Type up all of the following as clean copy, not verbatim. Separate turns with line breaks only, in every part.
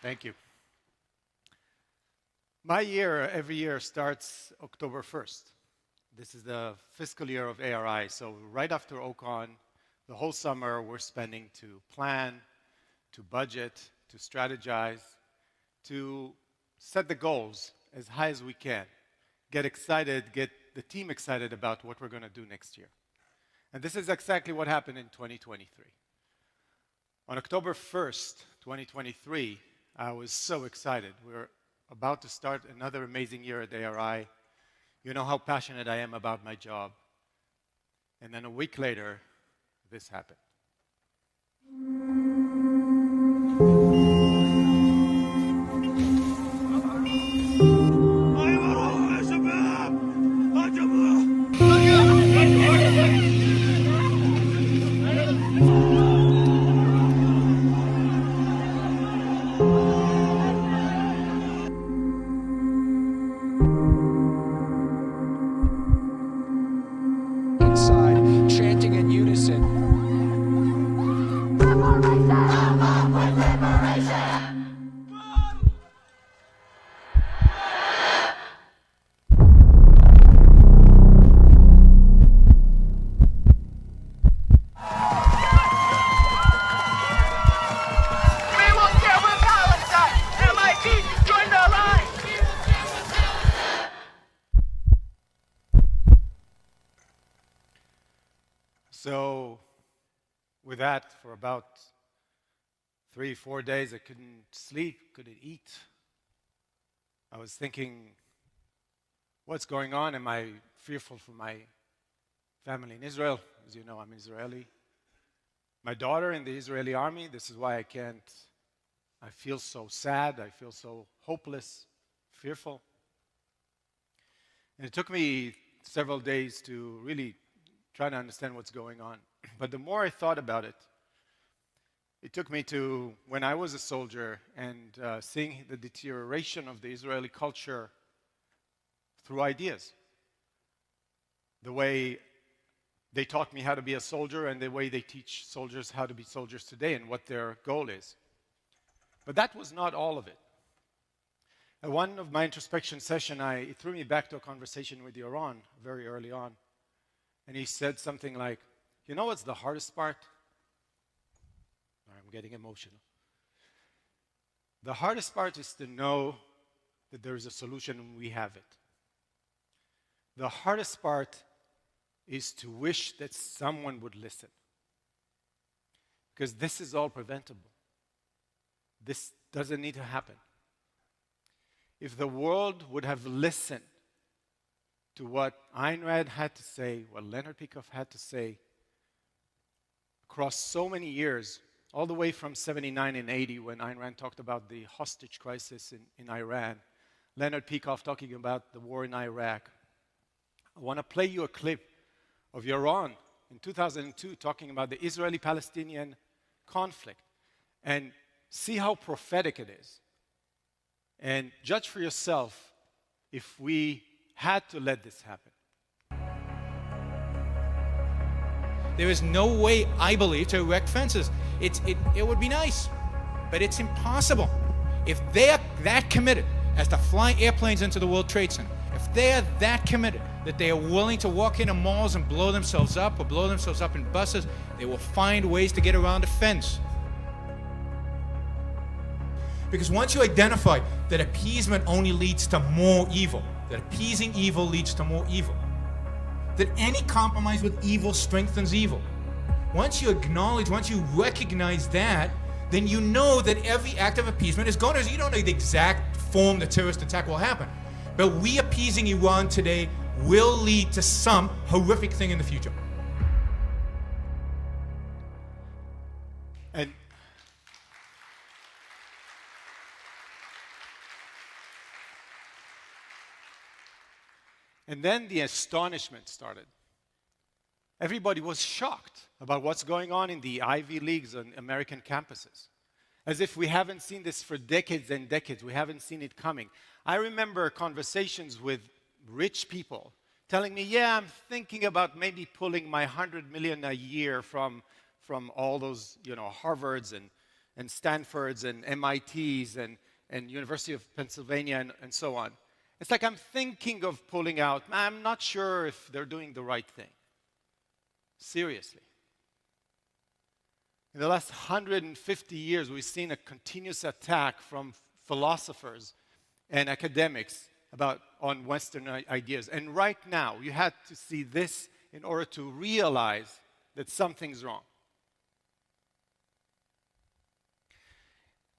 Thank you. My year, every year, starts October 1st. This is the fiscal year of ARI, so right after OCON, the whole summer we're spending to plan, to budget, to strategize, to set the goals as high as we can, get excited, get the team excited about what we're going to do next year. And this is exactly what happened in 2023. On October 1st, 2023, I was so excited. We're about to start another amazing year at ARI. You know how passionate I am about my job. And then a week later, this happened.
Chanting in unison.
So with that, for about 3-4 days, I couldn't sleep, couldn't eat. I was thinking, what's going on? Am I fearful for my family in Israel? As you know, I'm Israeli. My daughter in the Israeli army, this is why I feel so sad, I feel so hopeless, fearful. And it took me several days to really try to understand what's going on. But the more I thought about it, it took me to when I was a soldier and seeing the deterioration of the Israeli culture through ideas. The way they taught me how to be a soldier and the way they teach soldiers how to be soldiers today and what their goal is. But that was not all of it. At one of my introspection sessions, it threw me back to a conversation with Yaron very early on. And he said something like, you know what's the hardest part? I'm getting emotional. The hardest part is to know that there is a solution and we have it. The hardest part is to wish that someone would listen. Because this is all preventable. This doesn't need to happen. If the world would have listened to what Ayn Rand had to say, what Leonard Peikoff had to say, across so many years, all the way from 79 and 80, when Ayn Rand talked about the hostage crisis in Iran, Leonard Peikoff talking about the war in Iraq. I want to play you a clip of Yaron in 2002 talking about the Israeli-Palestinian conflict and see how prophetic it is. And judge for yourself if we had to let this happen.
There is no way, I believe, to erect fences. It would be nice, but it's impossible. If they are that committed as to fly airplanes into the World Trade Center, if they are that committed that they are willing to walk into malls and blow themselves up or blow themselves up in buses, they will find ways to get around a fence. Because once you identify that appeasement only leads to more evil, that appeasing evil leads to more evil, that any compromise with evil strengthens evil. Once you acknowledge, once you recognize that, then you know that every act of appeasement is going to, you don't know the exact form the terrorist attack will happen. But we appeasing Iran today will lead to some horrific thing in the future.
And then the astonishment started. Everybody was shocked about what's going on in the Ivy Leagues and American campuses. As if we haven't seen this for decades and decades. We haven't seen it coming. I remember conversations with rich people telling me, yeah, I'm thinking about maybe pulling my $100 million a year from all those, Harvards and Stanfords and MITs and University of Pennsylvania and so on. It's like I'm thinking of pulling out. I'm not sure if they're doing the right thing. Seriously. In the last 150 years, we've seen a continuous attack from philosophers and academics on Western ideas. And right now, you had to see this in order to realize that something's wrong.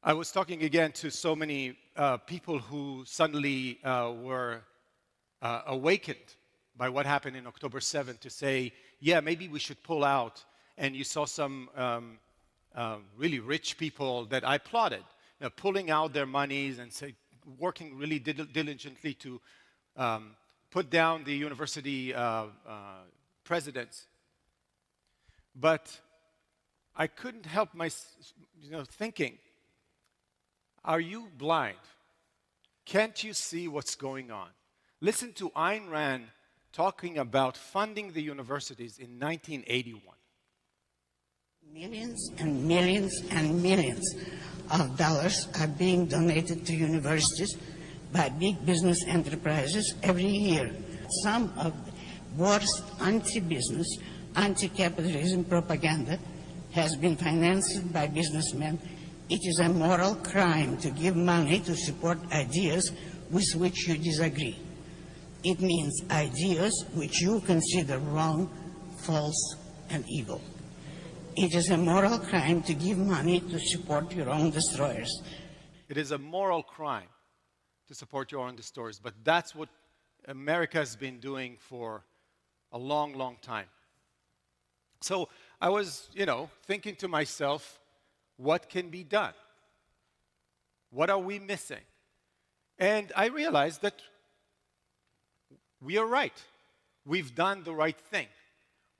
I was talking again to so many people who suddenly were awakened by what happened in October 7th to say, yeah, maybe we should pull out. And you saw some really rich people that I applauded, pulling out their monies and working really diligently to put down the university presidents. But I couldn't help thinking, are you blind? Can't you see what's going on? Listen to Ayn Rand talking about funding the universities in 1981.
Millions and millions and millions of dollars are being donated to universities by big business enterprises every year. Some of the worst anti-business, anti-capitalism propaganda has been financed by businessmen. It is a moral crime to give money to support ideas with which you disagree. It means ideas which you consider wrong, false, and evil. It is a moral crime to give money to support your own destroyers.
It is a moral crime to support your own destroyers, but that's what America has been doing for a long, long time. So I was, thinking to myself, what can be done? What are we missing? And I realized that we are right. We've done the right thing.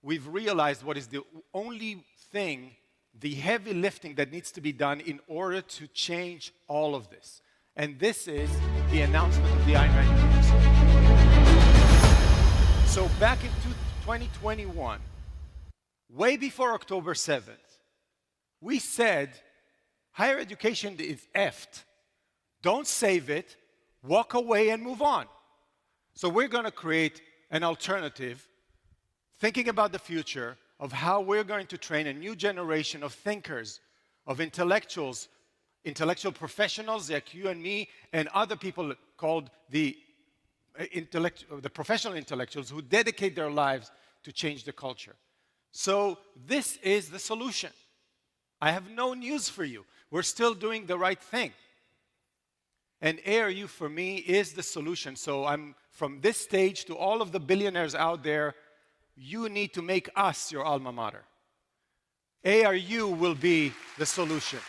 We've realized what is the only thing, the heavy lifting that needs to be done in order to change all of this. And this is the announcement of the Ayn Rand Center. So back in 2021, way before October 7th, we said, higher education is effed. Don't save it, walk away and move on. So we're going to create an alternative, thinking about the future of how we're going to train a new generation of thinkers, of intellectuals, intellectual professionals like you and me, and other people called the professional intellectuals who dedicate their lives to change the culture. So this is the solution. I have no news for you. We're still doing the right thing. And ARU, for me, is the solution. So I'm from this stage to all of the billionaires out there, you need to make us your alma mater. ARU will be the solution.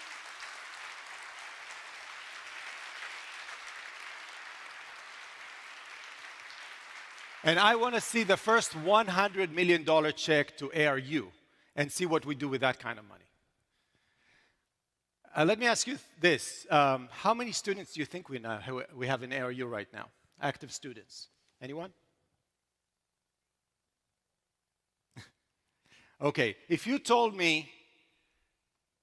And I want to see the first $100 million check to ARU and see what we do with that kind of money. Let me ask you this. How many students do you think we have in ARU right now? Active students. Anyone? Okay. If you told me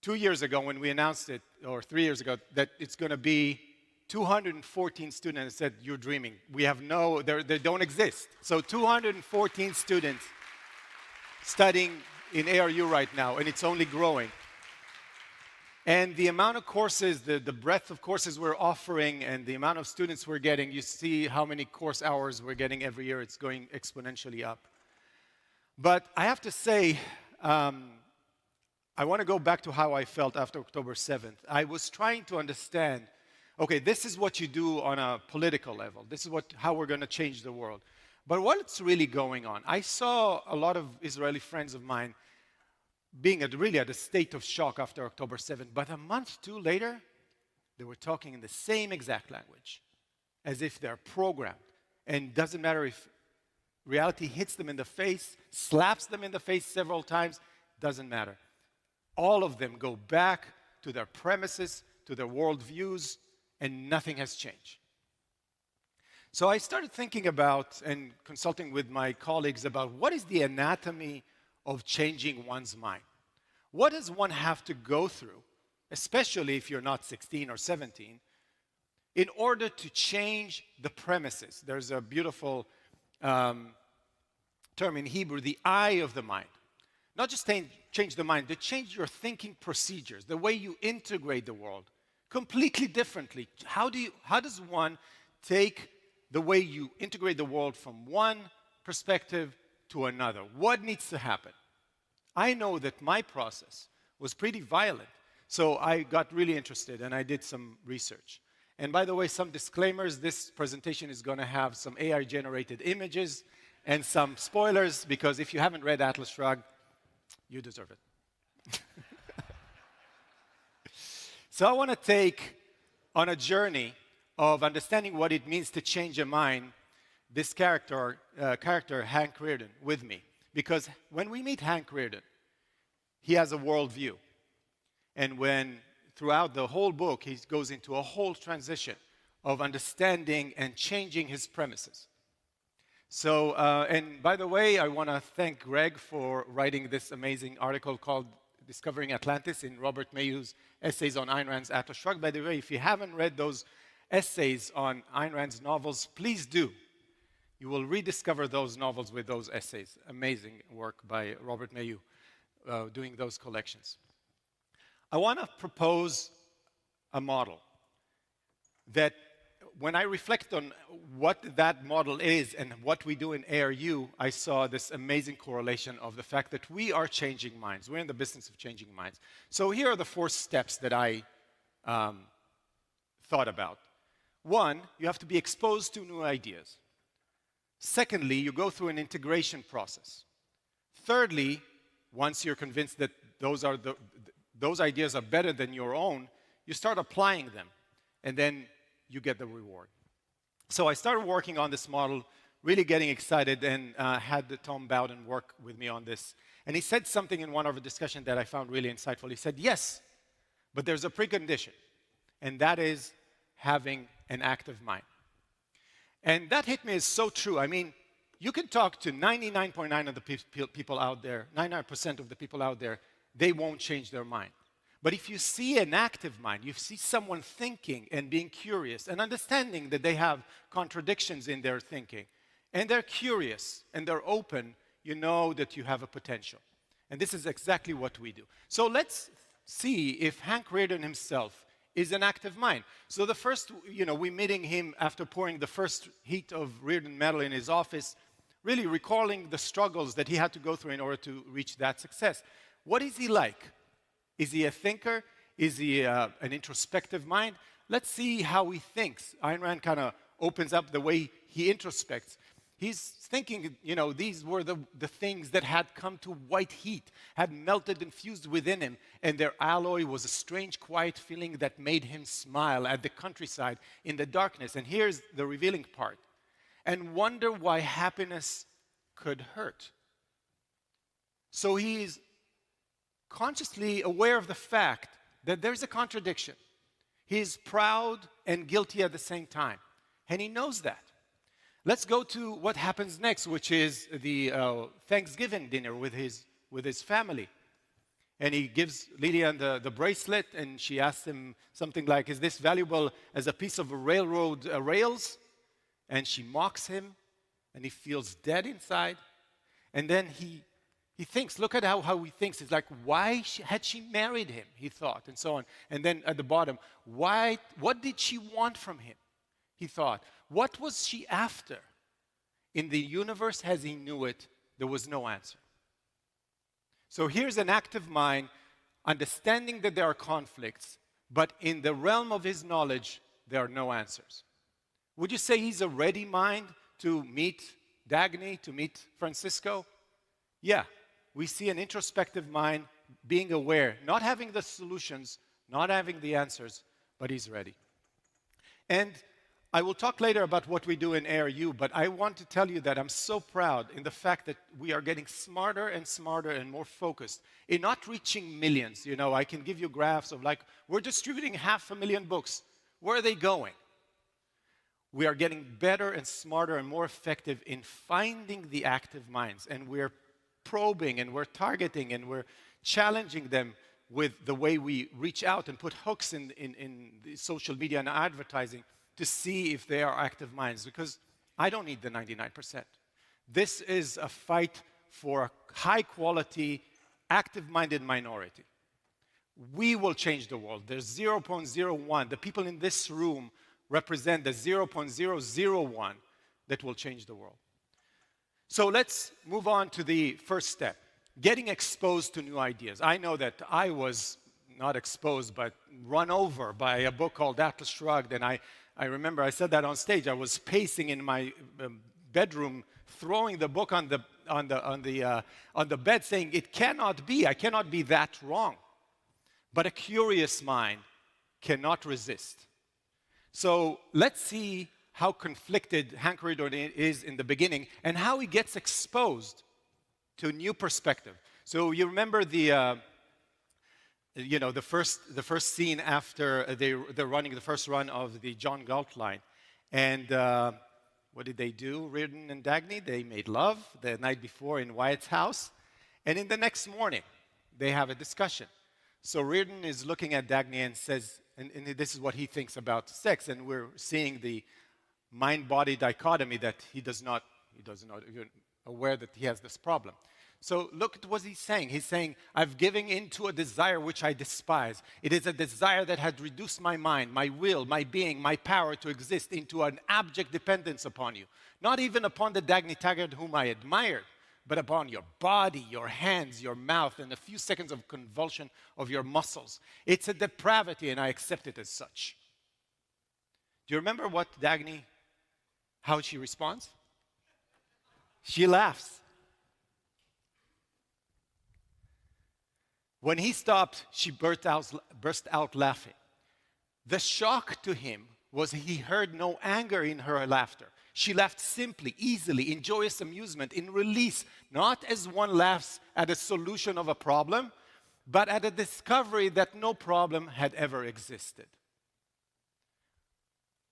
2 years ago when we announced it, or 3 years ago, that it's going to be 214 students, and said, you're dreaming. We have they don't exist. So 214 students studying in ARU right now, and it's only growing. And the amount of courses, the breadth of courses we're offering and the amount of students we're getting, you see how many course hours we're getting every year. It's going exponentially up. But I have to say, I want to go back to how I felt after October 7th. I was trying to understand, okay, this is what you do on a political level. This is how we're going to change the world. But what's really going on? I saw a lot of Israeli friends of mine being really at a state of shock after October 7th. But a month, 2 later, they were talking in the same exact language, as if they're programmed. And it doesn't matter if reality hits them in the face, slaps them in the face several times, doesn't matter. All of them go back to their premises, to their worldviews, and nothing has changed. So I started thinking about and consulting with my colleagues about what is the anatomy of changing one's mind. What does one have to go through especially if you're not 16 or 17, in order to change the premises. There's a beautiful term in Hebrew, the eye of the mind. Not just change the mind, but change your thinking procedures, the way you integrate the world, completely differently. How does one take the way you integrate the world from one perspective to another? What needs to happen? I know that my process was pretty violent, so I got really interested and I did some research. And by the way, some disclaimers, this presentation is going to have some AI-generated images and some spoilers, because if you haven't read Atlas Shrugged, you deserve it. So I want to take on a journey of understanding what it means to change a mind, this character, Hank Rearden, with me. Because when we meet Hank Rearden, he has a worldview. And when throughout the whole book, he goes into a whole transition of understanding and changing his premises. So, and by the way, I want to thank Greg for writing this amazing article called Discovering Atlantis in Robert Mayhew's essays on Ayn Rand's Atlas Shrugged. By the way, if you haven't read those essays on Ayn Rand's novels, please do. You will rediscover those novels with those essays. Amazing work by Robert Mayhew doing those collections. I want to propose a model that when I reflect on what that model is and what we do in ARU, I saw this amazing correlation of the fact that we are changing minds. We're in the business of changing minds. So here are the 4 steps that I thought about. 1, you have to be exposed to new ideas. Secondly, you go through an integration process. Thirdly, once you're convinced that those ideas are better than your own, you start applying them, and then you get the reward. So I started working on this model, really getting excited, and had Tom Bowden work with me on this. And he said something in one of our discussions that I found really insightful. He said, yes, but there's a precondition, and that is having an active mind. And that hit me as so true. I mean, you can talk to 99.9% of the people out there, 99% of the people out there, they won't change their mind. But if you see an active mind, you see someone thinking and being curious and understanding that they have contradictions in their thinking, and they're curious and they're open, you know that you have a potential. And this is exactly what we do. So let's see if Hank Rearden himself is an active mind. So the first, we're meeting him after pouring the first heat of Rearden metal in his office, really recalling the struggles that he had to go through in order to reach that success. What is he like? Is he a thinker? Is he an introspective mind? Let's see how he thinks. Ayn Rand kind of opens up the way he introspects. He's thinking, these were the things that had come to white heat, had melted and fused within him, and their alloy was a strange, quiet feeling that made him smile at the countryside in the darkness. And here's the revealing part. And wonder why happiness could hurt. So he's consciously aware of the fact that there's a contradiction. He's proud and guilty at the same time, and he knows that. Let's go to what happens next, which is the Thanksgiving dinner with his family. And he gives Lillian the bracelet, and she asks him something like, is this valuable as a piece of railroad rails? And she mocks him, and he feels dead inside. And then he thinks, look at how he thinks. It's like, why had she married him, he thought, and so on. And then at the bottom, what did she want from him, he thought. What was she after? In the universe as he knew it, there was no answer. So here's an active mind, understanding that there are conflicts, but in the realm of his knowledge, there are no answers. Would you say he's a ready mind to meet Dagny, to meet Francisco? Yeah. We see an introspective mind being aware, not having the solutions, not having the answers, but he's ready. And I will talk later about what we do in ARU, but I want to tell you that I'm so proud in the fact that we are getting smarter and smarter and more focused in not reaching millions. I can give you graphs of like, we're distributing 500,000 books. Where are they going? We are getting better and smarter and more effective in finding the active minds, and we're probing and we're targeting and we're challenging them with the way we reach out and put hooks in the social media and advertising to see if they are active minds, because I don't need the 99%. This is a fight for a high-quality, active-minded minority. We will change the world. There's 0.01. The people in this room represent the 0.001 that will change the world. So let's move on to the first step, getting exposed to new ideas. I know that I was not exposed, but run over by a book called Atlas Shrugged, and I remember I said that on stage. I was pacing in my bedroom, throwing the book on the bed, saying, "It cannot be. I cannot be that wrong." But a curious mind cannot resist. So let's see how conflicted Hank Reardon is in the beginning and how he gets exposed to a new perspective. So you remember the first scene after they're running the first run of the John Galt line. And what did they do, Reardon and Dagny? They made love the night before in Wyatt's house. And in the next morning, they have a discussion. So Reardon is looking at Dagny and says, and this is what he thinks about sex, and we're seeing the mind-body dichotomy that he does not even aware that he has this problem. So look at what he's saying. He's saying, "I've given into a desire which I despise. It is a desire that had reduced my mind, my will, my being, my power to exist into an abject dependence upon you. Not even upon the Dagny Taggart whom I admired, but upon your body, your hands, your mouth, and a few seconds of convulsion of your muscles. It's a depravity, and I accept it as such." Do you remember what Dagny, how she responds? She laughs. When he stopped, she burst out laughing. The shock to him was he heard no anger in her laughter. She laughed simply, easily, in joyous amusement, in release, not as one laughs at a solution of a problem, but at a discovery that no problem had ever existed.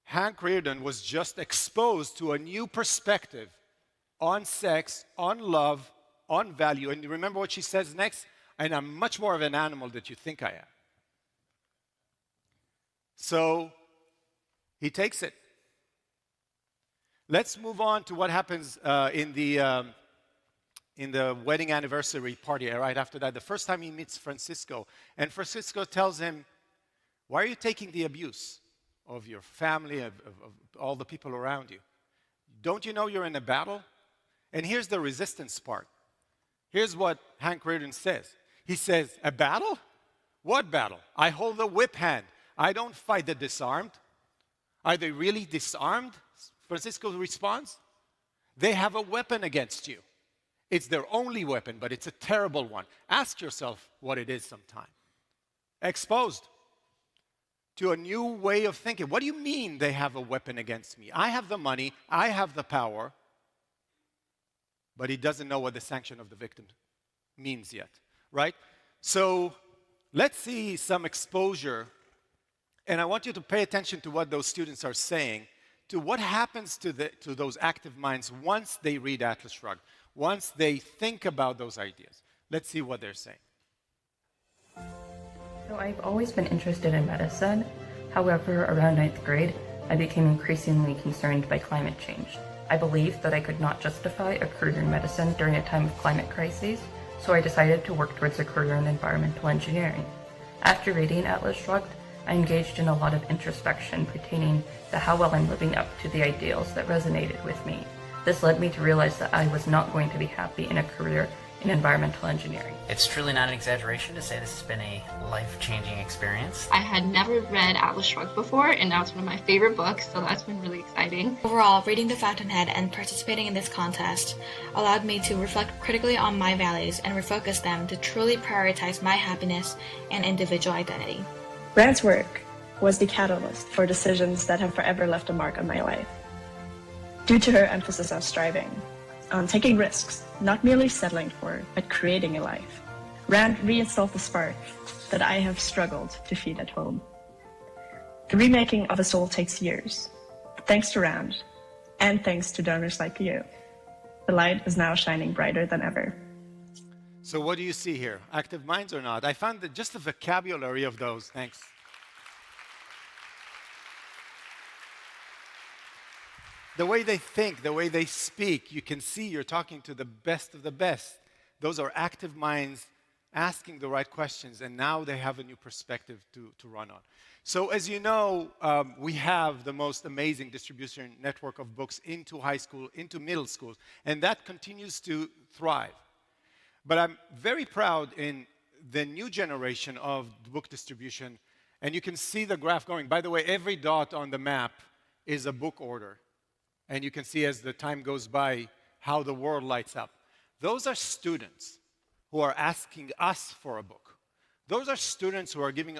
Hank Reardon was just exposed to a new perspective on sex, on love, on value. And you remember what she says next? "And I'm much more of an animal than you think I am." So he takes it. Let's move on to what happens in the wedding anniversary party right after that. The first time he meets Francisco, and Francisco tells him, "Why are you taking the abuse of your family, of all the people around you? Don't you know you're in a battle?" And here's the resistance part. Here's what Hank Reardon says. He says, "A battle? What battle? I hold the whip hand. I don't fight the disarmed." Are they really disarmed? Francisco responds, "They have a weapon against you. It's their only weapon, but it's a terrible one. Ask yourself what it is sometime." Exposed to a new way of thinking. What do you mean they have a weapon against me? I have the money, I have the power, but he doesn't know what the sanction of the victim means yet, right? So let's see some exposure, and I want you to pay attention to what those students are saying, to what happens to those active minds once they read Atlas Shrugged, once they think about those ideas. Let's see what they're saying.
So I've always been interested in medicine. However, around 9th grade, I became increasingly concerned by climate change. I believed that I could not justify a career in medicine during a time of climate crises, so I decided to work towards a career in environmental engineering. After reading Atlas Shrugged, I engaged in a lot of introspection pertaining to how well I'm living up to the ideals that resonated with me. This led me to realize that I was not going to be happy in a career in environmental engineering.
It's truly not an exaggeration to say this has been a life-changing experience.
I had never read Atlas Shrugged before, and now it's one of my favorite books, so that's been really exciting.
Overall, reading The Fountainhead and participating in this contest allowed me to reflect critically on my values and refocus them to truly prioritize my happiness and individual identity.
Rand's work was the catalyst for decisions that have forever left a mark on my life. Due to her emphasis on striving, on taking risks, not merely settling for, but creating a life, Rand reinstalled the spark that I have struggled to feed at home. The remaking of a soul takes years. But thanks to Rand, and thanks to donors like you, the light is now shining brighter than ever.
So what do you see here? Active minds or not? I found that just the vocabulary of those, thanks. The way they think, the way they speak, you can see you're talking to the best of the best. Those are active minds asking the right questions, and now they have a new perspective to run on. So as you know, we have the most amazing distribution network of books into high school, into middle schools, and that continues to thrive. But I'm very proud in the new generation of book distribution, and you can see the graph going. By the way, every dot on the map is a book order, and you can see as the time goes by how the world lights up. Those are students who are asking us for a book. Those are students who are giving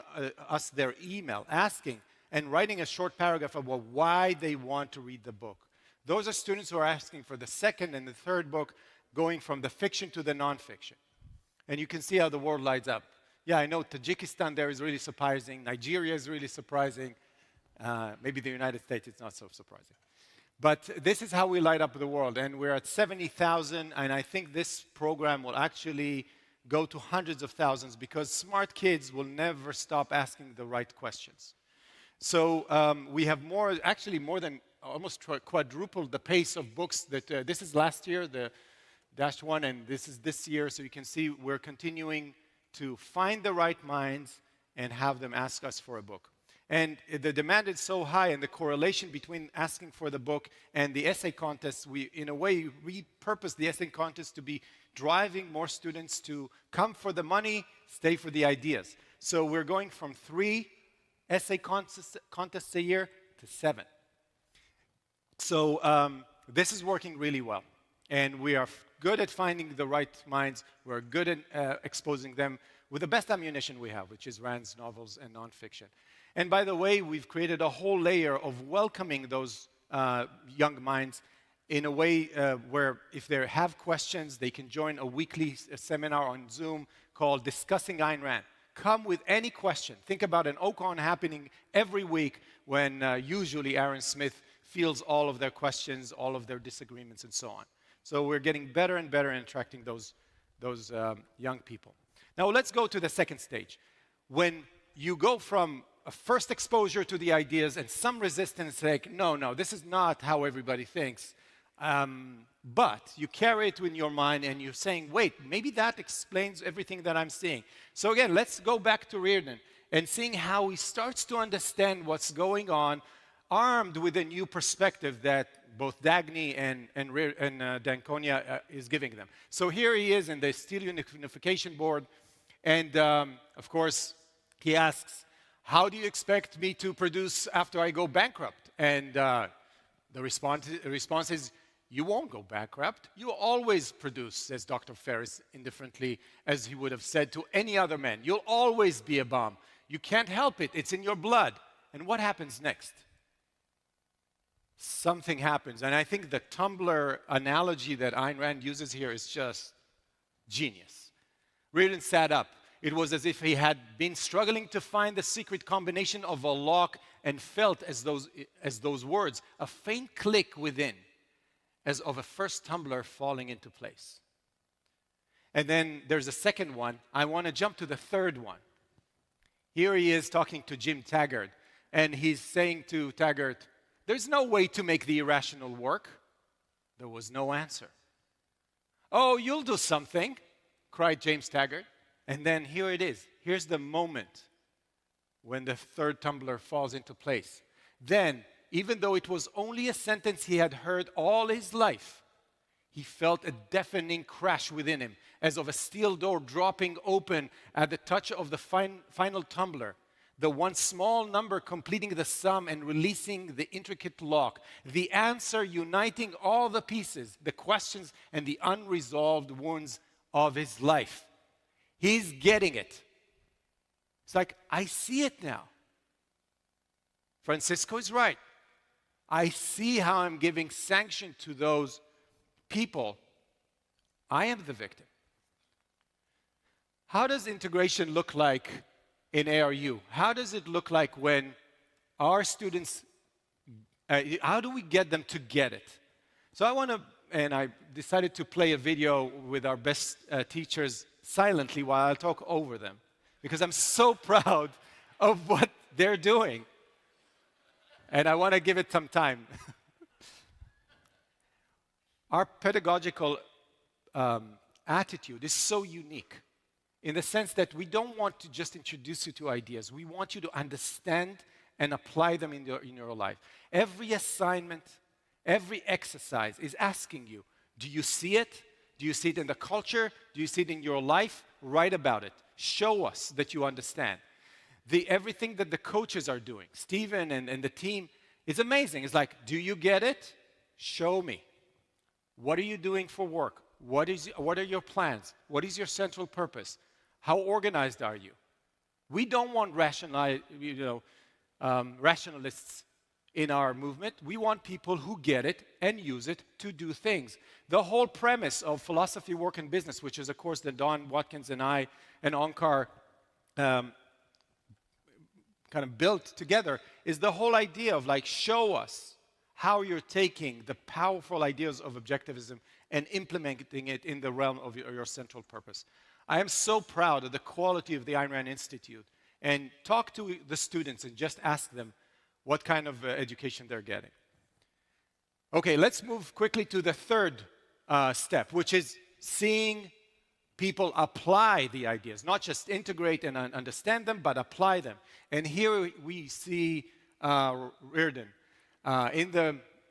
us their email, asking and writing a short paragraph about why they want to read the book. Those are students who are asking for the second and the third book, going from the fiction to the nonfiction. And you can see how the world lights up. Yeah, I know Tajikistan there is really surprising. Nigeria is really surprising. Maybe the United States, it's not so surprising. But this is how we light up the world. And we're at 70,000, and I think this program will actually go to hundreds of thousands because smart kids will never stop asking the right questions. So we have more than almost quadrupled the pace of books that, this is last year, the -1, and this is this year. So you can see we're continuing to find the right minds and have them ask us for a book. And the demand is so high, and the correlation between asking for the book and the essay contest, we, in a way, repurposed the essay contest to be driving more students to come for the money, stay for the ideas. So we're going from 3 essay contests a year to 7. So this is working really well. And we are good at finding the right minds. We're good at exposing them with the best ammunition we have, which is Rand's novels and nonfiction. And by the way, we've created a whole layer of welcoming those young minds in a way where if they have questions, they can join a weekly seminar on Zoom called Discussing Ayn Rand. Come with any question. Think about an OCON happening every week when usually Aaron Smith fields all of their questions, all of their disagreements, and so on. So we're getting better and better at attracting those young people. Now let's go to the second stage. When you go from a first exposure to the ideas and some resistance, like, no, this is not how everybody thinks. But you carry it in your mind and you're saying, wait, maybe that explains everything that I'm seeing. So again, let's go back to Reardon and seeing how he starts to understand what's going on, armed with a new perspective that both Dagny and D'Anconia is giving them. So here he is in the Steel Unification Board, and of course, he asks, how do you expect me to produce after I go bankrupt? And the response is, you won't go bankrupt. You always produce, says Dr. Ferris indifferently, as he would have said to any other man. You'll always be a bomb. You can't help it. It's in your blood. And what happens next? Something happens. And I think the tumbler analogy that Ayn Rand uses here is just genius. Reardon sat up. It was as if he had been struggling to find the secret combination of a lock and felt as those words, a faint click within, as of a first tumbler falling into place. And then there's a second one. I want to jump to the third one. Here he is talking to Jim Taggart, and he's saying to Taggart, there's no way to make the irrational work. There was no answer. Oh, you'll do something, cried James Taggart. And then here it is. Here's the moment when the third tumbler falls into place. Then, even though it was only a sentence he had heard all his life, he felt a deafening crash within him, as of a steel door dropping open at the touch of the final tumbler, the one small number completing the sum and releasing the intricate lock, the answer uniting all the pieces, the questions and the unresolved wounds of his life. He's getting it. It's like, I see it now. Francisco is right. I see how I'm giving sanction to those people. I am the victim. How does integration look like in ARU? How does it look like when our students, how do we get them to get it? So I want to and I decided to play a video with our best teachers silently while I talk over them, because I'm so proud of what they're doing. And I want to give it some time. Our pedagogical attitude is so unique in the sense that we don't want to just introduce you to ideas. We want you to understand and apply them in your life. Every assignment, every exercise is asking you, do you see it? Do you see it in the culture? Do you see it in your life? Write about it. Show us that you understand. Everything that the coaches are doing, Stephen and the team, is amazing. It's like, do you get it? Show me. What are you doing for work? What are your plans? What is your central purpose? How organized are you? We don't want rationalists in our movement. We want people who get it and use it to do things. The whole premise of Philosophy, Work, and Business, which is a course that Don Watkins and I and Onkar kind of built together, is the whole idea of like, show us how you're taking the powerful ideas of objectivism and implementing it in the realm of your central purpose. I am so proud of the quality of the Ayn Rand Institute. And talk to the students and just ask them what kind of education they're getting. Okay, let's move quickly to the third step, which is seeing people apply the ideas, not just integrate and understand them, but apply them. And here we see Reardon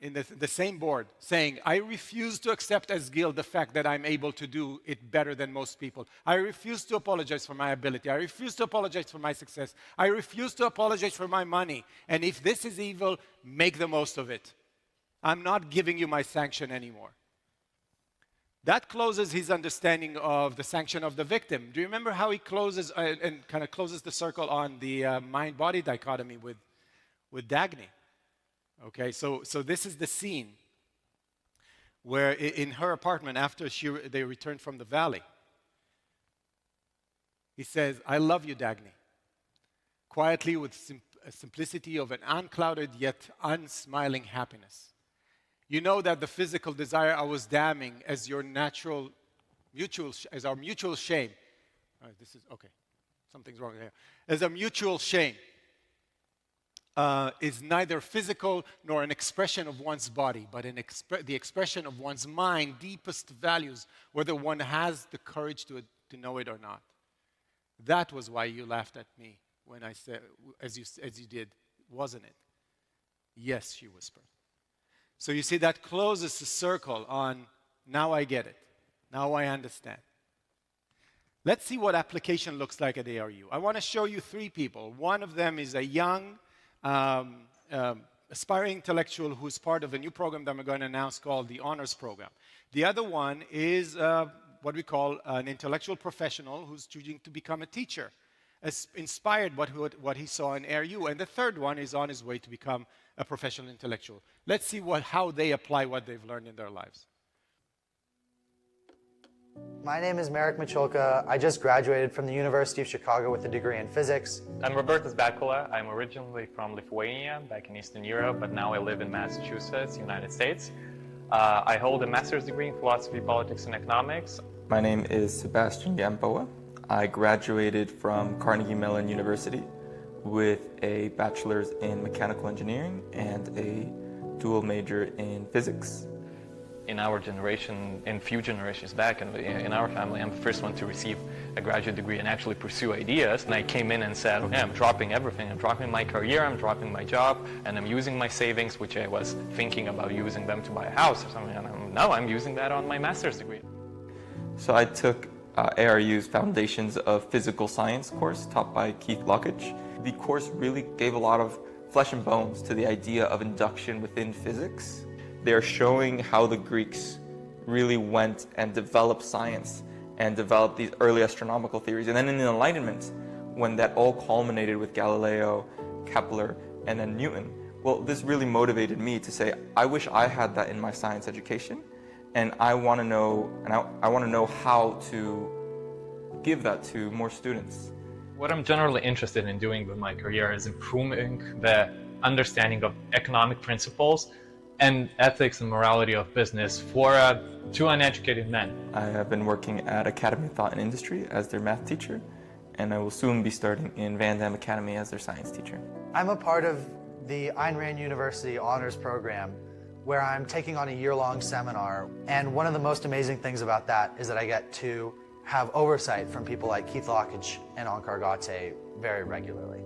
in the same board saying, I refuse to accept as guilt the fact that I'm able to do it better than most people. I refuse to apologize for my ability. I refuse to apologize for my success. I refuse to apologize for my money. And if this is evil, make the most of it. I'm not giving you my sanction anymore. That closes his understanding of the sanction of the victim. Do you remember how he closes and kind of closes the circle on the mind-body dichotomy with Dagny? Okay, so this is the scene where in her apartment after they returned from the valley, he says, I love you, Dagny. Quietly, with simplicity of an unclouded yet unsmiling happiness. You know that the physical desire I was damning as your natural as our mutual shame. This is, okay, something's wrong here. As a mutual shame. Is neither physical nor an expression of one's body, but the expression of one's mind, deepest values, whether one has the courage to know it or not. That was why you laughed at me when I said, as you did, wasn't it? Yes, she whispered. So you see, that closes the circle on, now I get it. Now I understand. Let's see what application looks like at ARU. I want to show you three people. One of them is a young, aspiring intellectual who's part of a new program that I'm going to announce called the Honors Program. The other one is what we call an intellectual professional who's choosing to become a teacher, inspired by what he saw in ARU. And the third one is on his way to become a professional intellectual. Let's see how they apply what they've learned in their lives.
My name is Marek Michalka. I just graduated from the University of Chicago with a degree in physics.
I'm Robertas Bakula. I'm originally from Lithuania, back in Eastern Europe, but now I live in Massachusetts, United States. I hold a master's degree in philosophy, politics, and economics.
My name is Sebastian Gamboa. I graduated from Carnegie Mellon University with a bachelor's in mechanical engineering and a dual major in physics.
In our generation, and few generations back, in our family, I'm the first one to receive a graduate degree and actually pursue ideas. And I came in and said, okay, I'm dropping everything. I'm dropping my career, I'm dropping my job, and I'm using my savings, which I was thinking about using them to buy a house or something. And now I'm using that on my master's degree.
So I took ARU's Foundations of Physical Science course taught by Keith Lockridge. The course really gave a lot of flesh and bones to the idea of induction within physics. They're showing how the Greeks really went and developed science and developed these early astronomical theories. And then in the Enlightenment, when that all culminated with Galileo, Kepler, and then Newton, well, this really motivated me to say, I wish I had that in my science education, and I want to know, I want to know how to give that to more students.
What I'm generally interested in doing with my career is improving the understanding of economic principles
and ethics and morality of business for two uneducated men.
I have been working at Academy of Thought and Industry as their math teacher, and I will soon be starting in Van Damme Academy as their science teacher.
I'm a part of the Ayn Rand University Honors Program, where I'm taking on a year-long seminar. And one of the most amazing things about that is that I get to have oversight from people like Keith Lockridge and Onkar Ghate very regularly.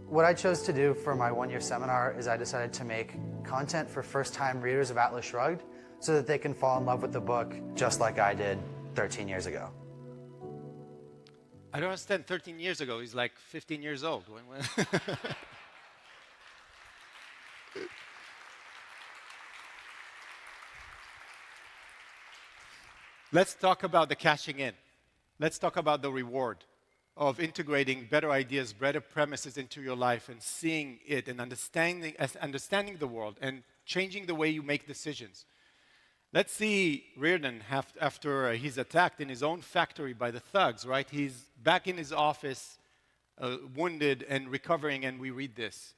What I chose to do for my one-year seminar is I decided to make content for first-time readers of Atlas Shrugged so that they can fall in love with the book just like I did 13 years ago.
I don't understand, 13 years ago, he's like 15 years old. Let's talk about the cashing in. Let's talk about the reward of integrating better ideas, better premises into your life and seeing it and understanding the world and changing the way you make decisions. Let's see Reardon after he's attacked in his own factory by the thugs, right? He's back in his office, wounded and recovering, and we read this.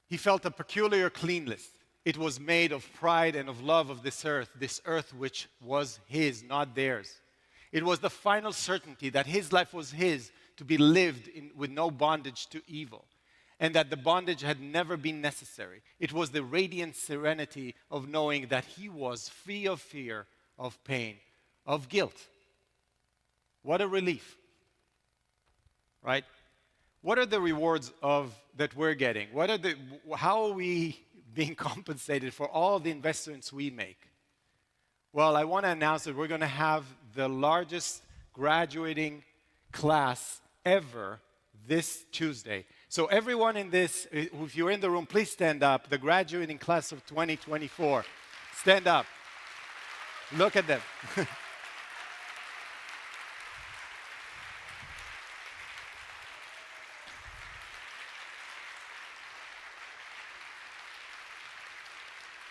He felt a peculiar cleanness. It was made of pride and of love of this earth which was his, not theirs. It was the final certainty that his life was his to be lived with no bondage to evil, and that the bondage had never been necessary. It was the radiant serenity of knowing that he was free of fear, of pain, of guilt. What a relief, right? What are the rewards that we're getting? How are we being compensated for all the investments we make? Well, I want to announce that we're going to have the largest graduating class ever this Tuesday. So everyone in this, if you're in the room, please stand up. The graduating class of 2024. Stand up. Look at them.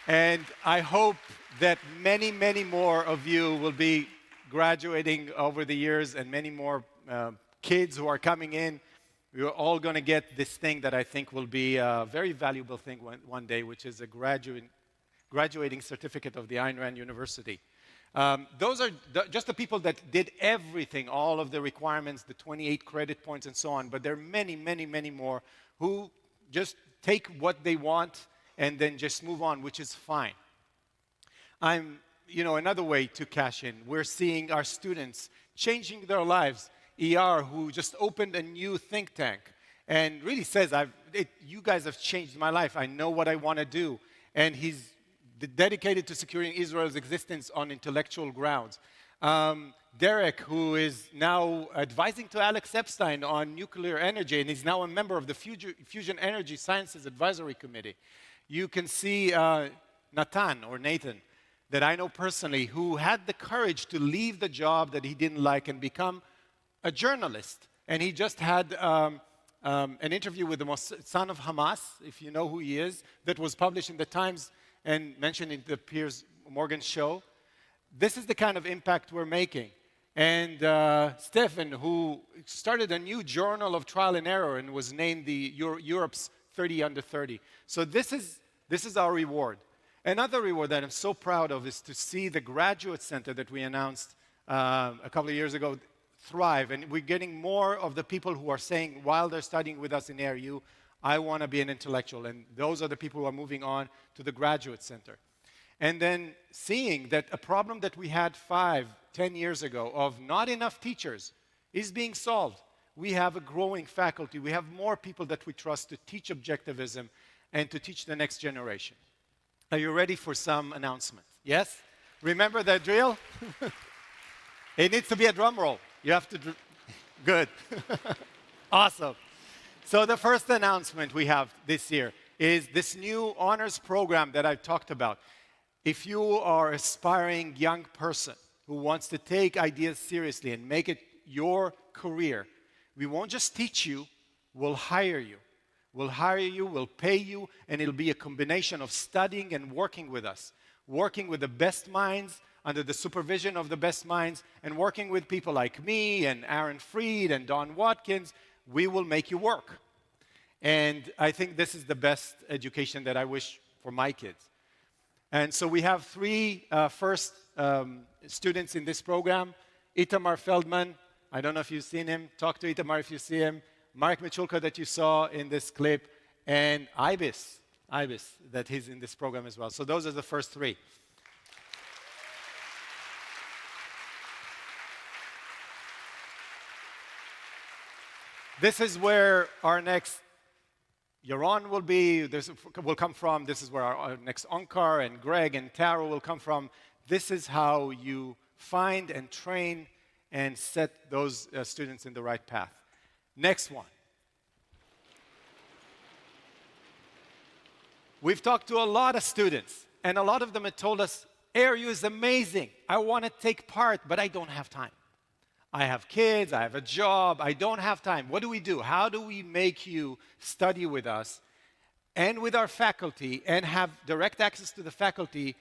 And I hope that many, many more of you will be graduating over the years, and many more kids who are coming in. We're all going to get this thing that I think will be a very valuable thing one day, which is a graduating certificate of the Ayn Rand University. Those are just the people that did everything, all of the requirements, the 28 credit points and so on. But there are many, many, many more who just take what they want and then just move on, which is fine. Another way to cash in, we're seeing our students changing their lives. ER, who just opened a new think tank and really says, you guys have changed my life. I know what I want to do. And he's dedicated to securing Israel's existence on intellectual grounds. Derek, who is now advising to Alex Epstein on nuclear energy, and he's now a member of the Fusion Energy Sciences Advisory Committee. You can see Nathan, that I know personally, who had the courage to leave the job that he didn't like and become a journalist. And he just had an interview with the son of Hamas, if you know who he is, that was published in the Times and mentioned in the Piers Morgan show. This is the kind of impact we're making. And Stefan, who started a new journal of trial and error and was named Europe's 30 under 30. So this is our reward. Another reward that I'm so proud of is to see the Graduate Center that we announced a couple of years ago thrive. And we're getting more of the people who are saying, while they're studying with us in ARU, I want to be an intellectual. And those are the people who are moving on to the Graduate Center. And then seeing that a problem that we had 5, 10 years ago of not enough teachers is being solved. We have a growing faculty. We have more people that we trust to teach objectivism and to teach the next generation. Are you ready for some announcement? Yes? Remember that drill? It needs to be a drum roll. You have to... Good. Awesome. So the first announcement we have this year is this new honors program that I talked about. If you are an aspiring young person who wants to take ideas seriously and make it your career, we won't just teach you, we'll hire you. We'll hire you, we'll pay you, and it'll be a combination of studying and working with us. Working with the best minds, under the supervision of the best minds, and working with people like me and Aaron Freed and Don Watkins, we will make you work. And I think this is the best education that I wish for my kids. And so we have three first students in this program. Itamar Feldman, I don't know if you've seen him. Talk to Itamar if you see him. Mark Michulka that you saw in this clip. And Ibis, that he's in this program as well. So those are the first three. This is where our next Yaron will come from. This is where our next Onkar and Greg and Taro will come from. This is how you find and train and set those students in the right path. Next one. We've talked to a lot of students, and a lot of them have told us, ARU is amazing. I want to take part, but I don't have time. I have kids, I have a job, I don't have time. What do we do? How do we make you study with us and with our faculty and have direct access to the faculty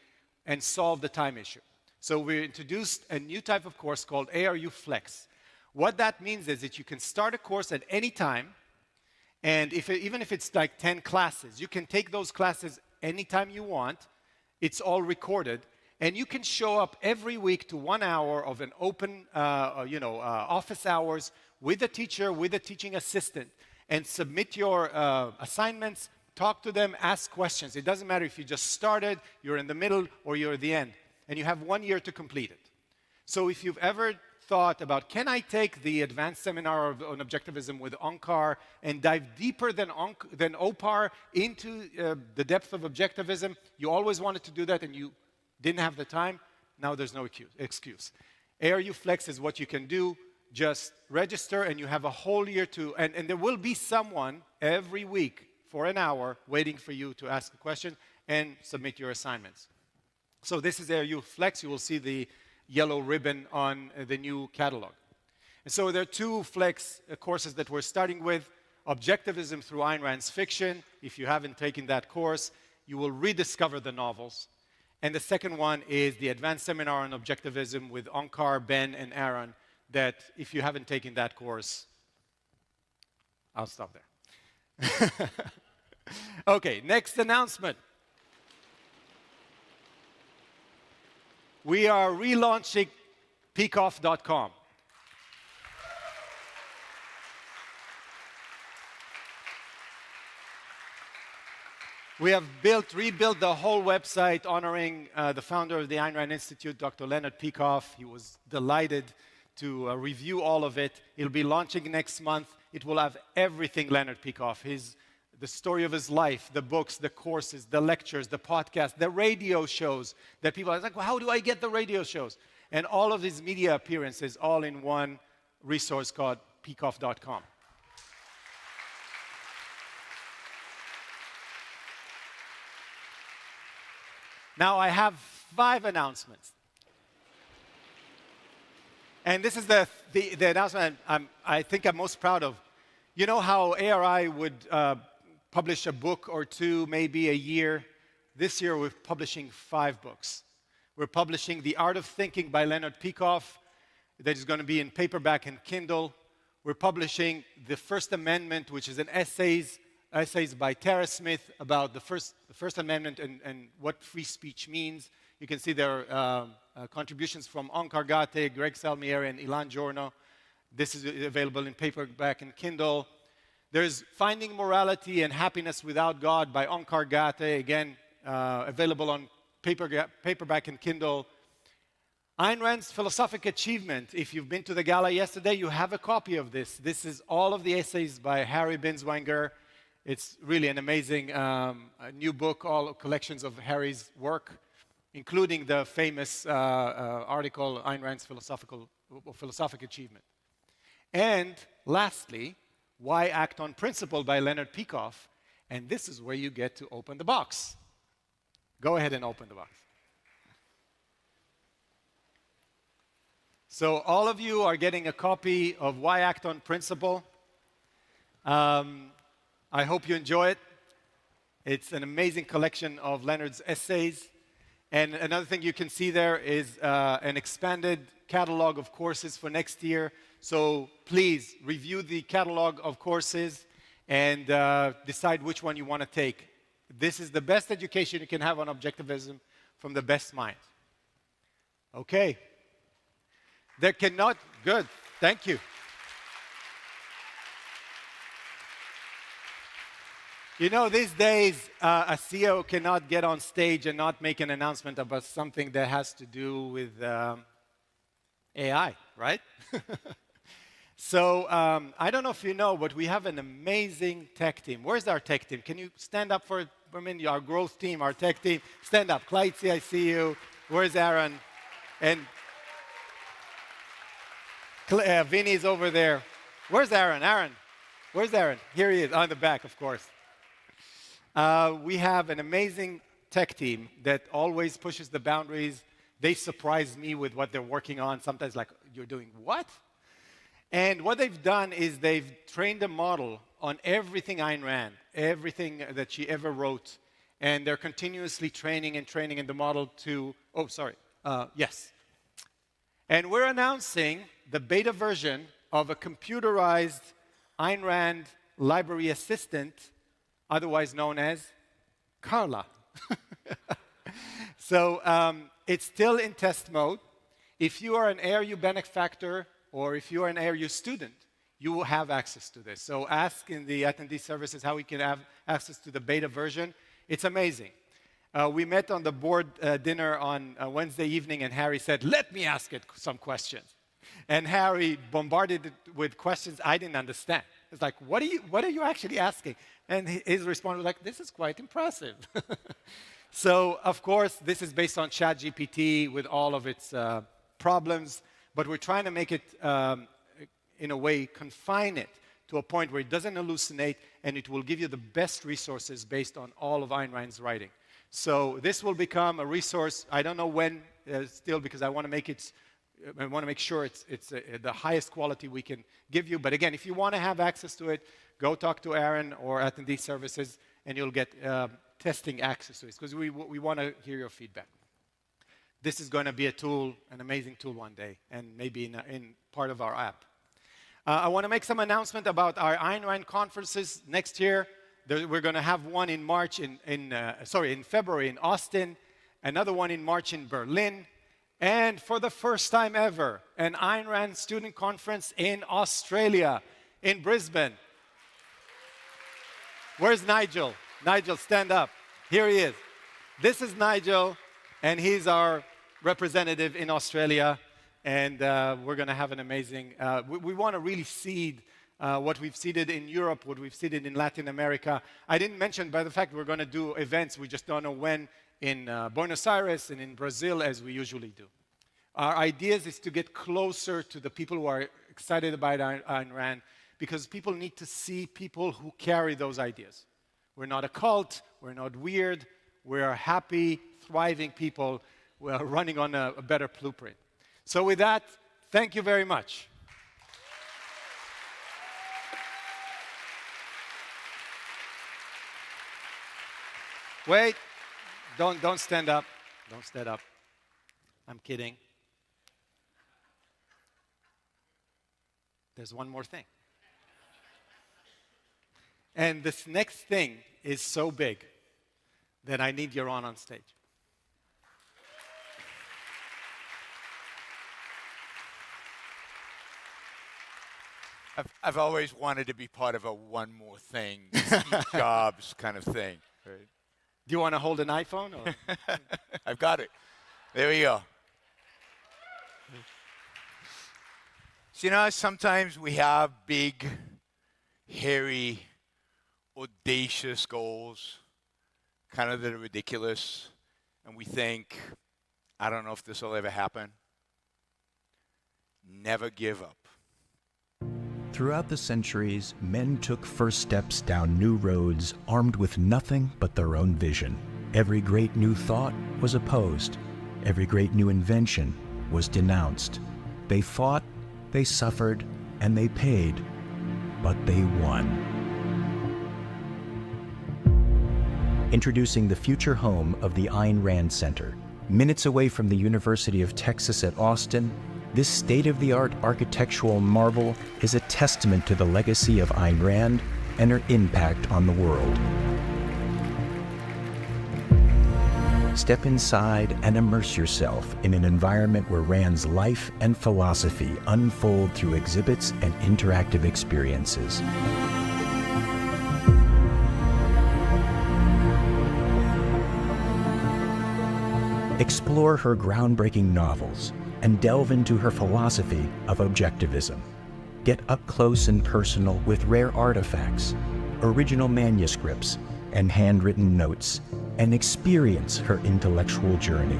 and solve the time issue? So we introduced a new type of course called ARU Flex. What that means is that you can start a course at any time, and even if it's like 10 classes, you can take those classes anytime you want. It's all recorded. And you can show up every week to 1 hour of an open office hours with a teacher, with a teaching assistant, and submit your assignments, talk to them, ask questions. It doesn't matter if you just started, you're in the middle, or you're at the end. And you have 1 year to complete it. So if you've ever thought about, can I take the advanced seminar on objectivism with Onkar and dive deeper than OPAR into the depth of objectivism? You always wanted to do that and you didn't have the time. Now there's no excuse. ARU Flex is what you can do. Just register and you have a whole year to, and there will be someone every week for an hour waiting for you to ask a question and submit your assignments. So this is ARU Flex. You will see the yellow ribbon on the new catalog. And so there are two Flex courses that we're starting with. Objectivism through Ayn Rand's fiction. If you haven't taken that course, you will rediscover the novels. And the second one is the advanced seminar on objectivism with Onkar, Ben, and Aaron, that if you haven't taken that course, I'll stop there. Okay, next announcement. We are relaunching peakoff.com. We have rebuilt the whole website honoring the founder of the Ayn Rand Institute, Dr. Leonard Peikoff. He was delighted to review all of it. It'll be launching next month. It will have everything Leonard Peikoff, the story of his life, the books, the courses, the lectures, the podcasts, the radio shows that people are like, well, how do I get the radio shows? And all of his media appearances all in one resource called peakoff.com. Now I have 5 announcements. And this is the announcement I think I'm most proud of. You know how ARI would publish a book or two maybe a year? This year we're publishing 5 books. We're publishing The Art of Thinking by Leonard Peikoff, that is going to be in paperback and Kindle. We're publishing The First Amendment, which is an essays by Tara Smith about the First Amendment and what free speech means. You can see there are contributions from Onkar Gate, Greg Salmieri, and Ilan Giorno. This is available in paperback and Kindle. There's Finding Morality and Happiness Without God by Onkar Gate, again, available on paperback and Kindle. Ayn Rand's Philosophic Achievement. If you've been to the gala yesterday, you have a copy of this. This is all of the essays by Harry Binswanger. It's really an amazing new book, all collections of Harry's work, including the famous article, Ayn Rand's Philosophic Achievement. And lastly, Why Act on Principle by Leonard Peikoff. And this is where you get to open the box. Go ahead and open the box. So all of you are getting a copy of Why Act on Principle. I hope you enjoy it. It's an amazing collection of Leonard's essays. And another thing you can see there is an expanded catalog of courses for next year. So please review the catalog of courses and decide which one you want to take. This is the best education you can have on objectivism from the best minds. Okay. There cannot, good, thank you. You know, these days, a CEO cannot get on stage and not make an announcement about something that has to do with AI, right? So I don't know if you know, but we have an amazing tech team. Where's our tech team? Can you stand up for a minute? Our growth team, our tech team. Stand up. Kleitzi, I see you. Where's Aaron? And Vinny's over there. Where's Aaron? Aaron, where's Aaron? Here he is, on the back, of course. We have an amazing tech team that always pushes the boundaries. They surprise me with what they're working on. Sometimes like, you're doing what? And what they've done is they've trained a model on everything Ayn Rand, everything that she ever wrote. And they're continuously training and training in the model to, yes. And we're announcing the beta version of a computerized Ayn Rand library assistant, otherwise known as Carla. So it's still in test mode. If you are an ARU benefactor or if you are an ARU student, you will have access to this. So ask in the attendee services how we can have access to the beta version. It's amazing. We met on the board dinner on Wednesday evening, and Harry said, let me ask it some questions. And Harry bombarded it with questions I didn't understand. It's like, what are you actually asking? And his response was like, this is quite impressive. So, of course, this is based on ChatGPT with all of its problems, but we're trying to make it, in a way, confine it to a point where it doesn't hallucinate, and it will give you the best resources based on all of Ayn Rand's writing. So this will become a resource. I don't know when still, because I want to make it. I want to make sure it's the highest quality we can give you. But again, if you want to have access to it, go talk to Aaron or attendee services, and you'll get testing access to it, because we want to hear your feedback. This is going to be a tool, an amazing tool one day, and maybe in part of our app. I want to make some announcement about our Ayn Rand conferences next year. We're going to have one in March in February in Austin, another one in March in Berlin, and for the first time ever, an Ayn Rand student conference in Australia, in Brisbane. Where's Nigel? Nigel, stand up. Here he is. This is Nigel, and he's our representative in Australia, and we're going to have an amazing, we want to really seed what we've seeded in Europe, what we've seeded in Latin America. I didn't mention, by the fact we're going to do events, we just don't know when, in Buenos Aires and in Brazil, as we usually do. Our ideas is to get closer to the people who are excited about Ayn Rand, because people need to see people who carry those ideas. We're not a cult, we're not weird, we're happy, thriving people who are running on a better blueprint. So with that, thank you very much. Wait, don't stand up. Don't stand up. I'm kidding. There's one more thing. And this next thing is so big that I need you on stage.
I've always wanted to be part of a one more thing, Steve Jobs kind of thing. Right?
Do you want to hold an iPhone? Or?
I've got it. There we go. So, you know, sometimes we have big, hairy, audacious goals, kind of that are ridiculous, and we think, I don't know if this will ever happen. Never give up.
Throughout the centuries, men took first steps down new roads armed with nothing but their own vision. Every great new thought was opposed. Every great new invention was denounced. They fought, they suffered, and they paid, but they won. Introducing the future home of the Ayn Rand Center. Minutes away from the University of Texas at Austin, this state-of-the-art architectural marvel is a testament to the legacy of Ayn Rand and her impact on the world. Step inside and immerse yourself in an environment where Rand's life and philosophy unfold through exhibits and interactive experiences. Explore her groundbreaking novels and delve into her philosophy of Objectivism. Get up close and personal with rare artifacts, original manuscripts, and handwritten notes, and experience her intellectual journey.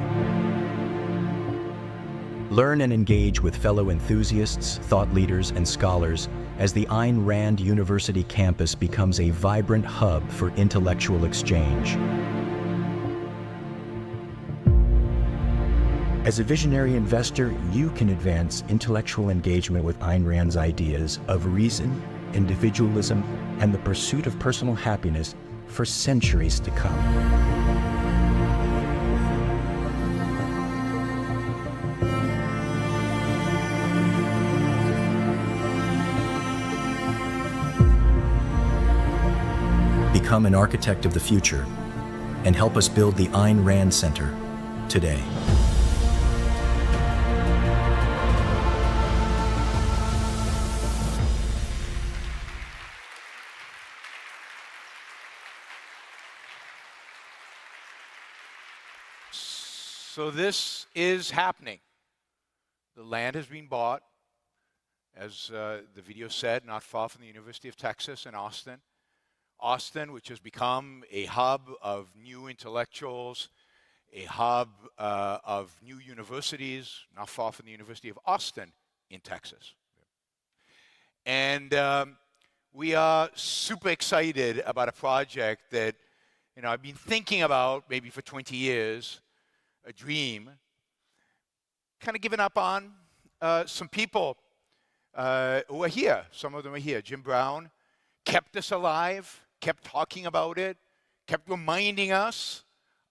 Learn and engage with fellow enthusiasts, thought leaders, and scholars as the Ayn Rand University campus becomes a vibrant hub for intellectual exchange. As a visionary investor, you can advance intellectual engagement with Ayn Rand's ideas of reason, individualism, and the pursuit of personal happiness for centuries to come. Become an architect of the future and help us build the Ayn Rand Center today.
So this is happening. The land has been bought, as the video said, not far from the University of Texas in Austin. Austin, which has become a hub of new intellectuals, a hub of new universities, not far from the University of Austin in Texas. And we are super excited about a project that, I've been thinking about maybe for 20 years, a dream, kind of given up on. Some people who are here, some of them are here. Jim Brown kept us alive, kept talking about it, kept reminding us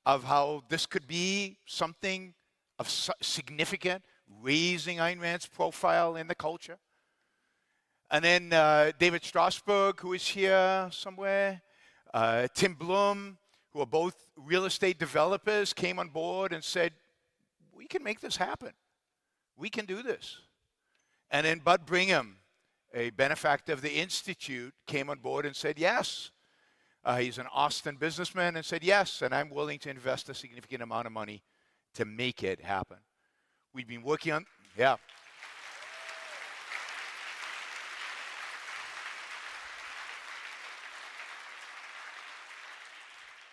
of how this could be something of significant, raising Ayn Rand's profile in the culture. And then David Strasberg, who is here somewhere, Tim Bloom, who are both real estate developers, came on board and said, we can make this happen. We can do this. And then Bud Brigham, a benefactor of the Institute, came on board and said, yes. He's an Austin businessman and said, yes, and I'm willing to invest a significant amount of money to make it happen. We've been working on, yeah.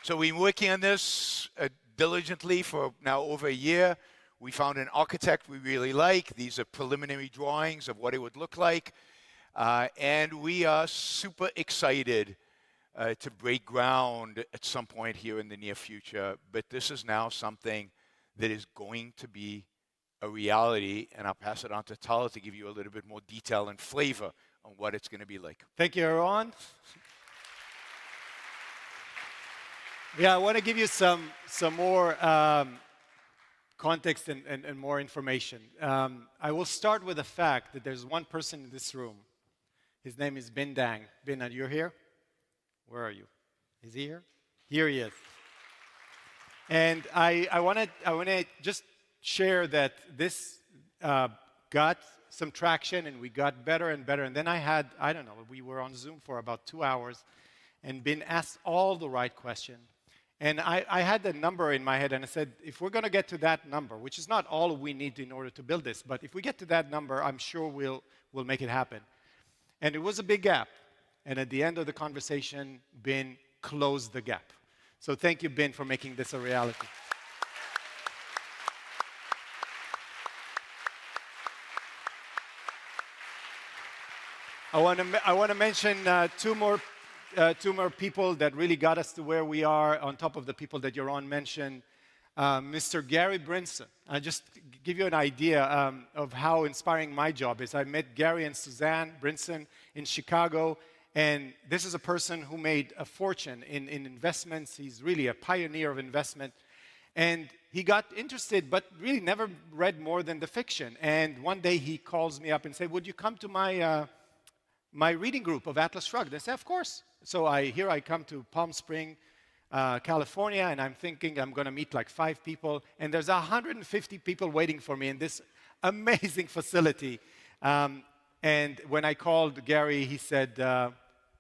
So we've been working on this diligently for now over a year. We found an architect we really like. These are preliminary drawings of what it would look like. And we are super excited to break ground at some point here in the near future. But this is now something that is going to be a reality. And I'll pass it on to Tal to give you a little bit more detail and flavor on what it's going to be like.
Thank you, Aaron. Yeah, I want to give you some more context and more information. I will start with the fact that there's one person in this room. His name is Bin Dang. Bin, you're here? Where are you? Is he here? Here he is. And I want to just share that this got some traction and we got better and better. And then we were on Zoom for about 2 hours and Bin asked all the right questions. And I had the number in my head, and I said, if we're going to get to that number, which is not all we need in order to build this, but if we get to that number, I'm sure we'll make it happen. And it was a big gap. And at the end of the conversation, Bin closed the gap. So thank you, Bin, for making this a reality. I want to mention two more people that really got us to where we are, on top of the people that Yaron mentioned. Mr. Gary Brinson. I'll just give you an idea of how inspiring my job is. I met Gary and Suzanne Brinson in Chicago, and this is a person who made a fortune in investments. He's really a pioneer of investment. And he got interested, but really never read more than the fiction. And one day he calls me up and said, would you come to my my reading group of Atlas Shrugged. I said, of course. So here I come to Palm Springs, California, and I'm thinking I'm going to meet like 5 people, and there's 150 people waiting for me in this amazing facility. And when I called Gary, he said,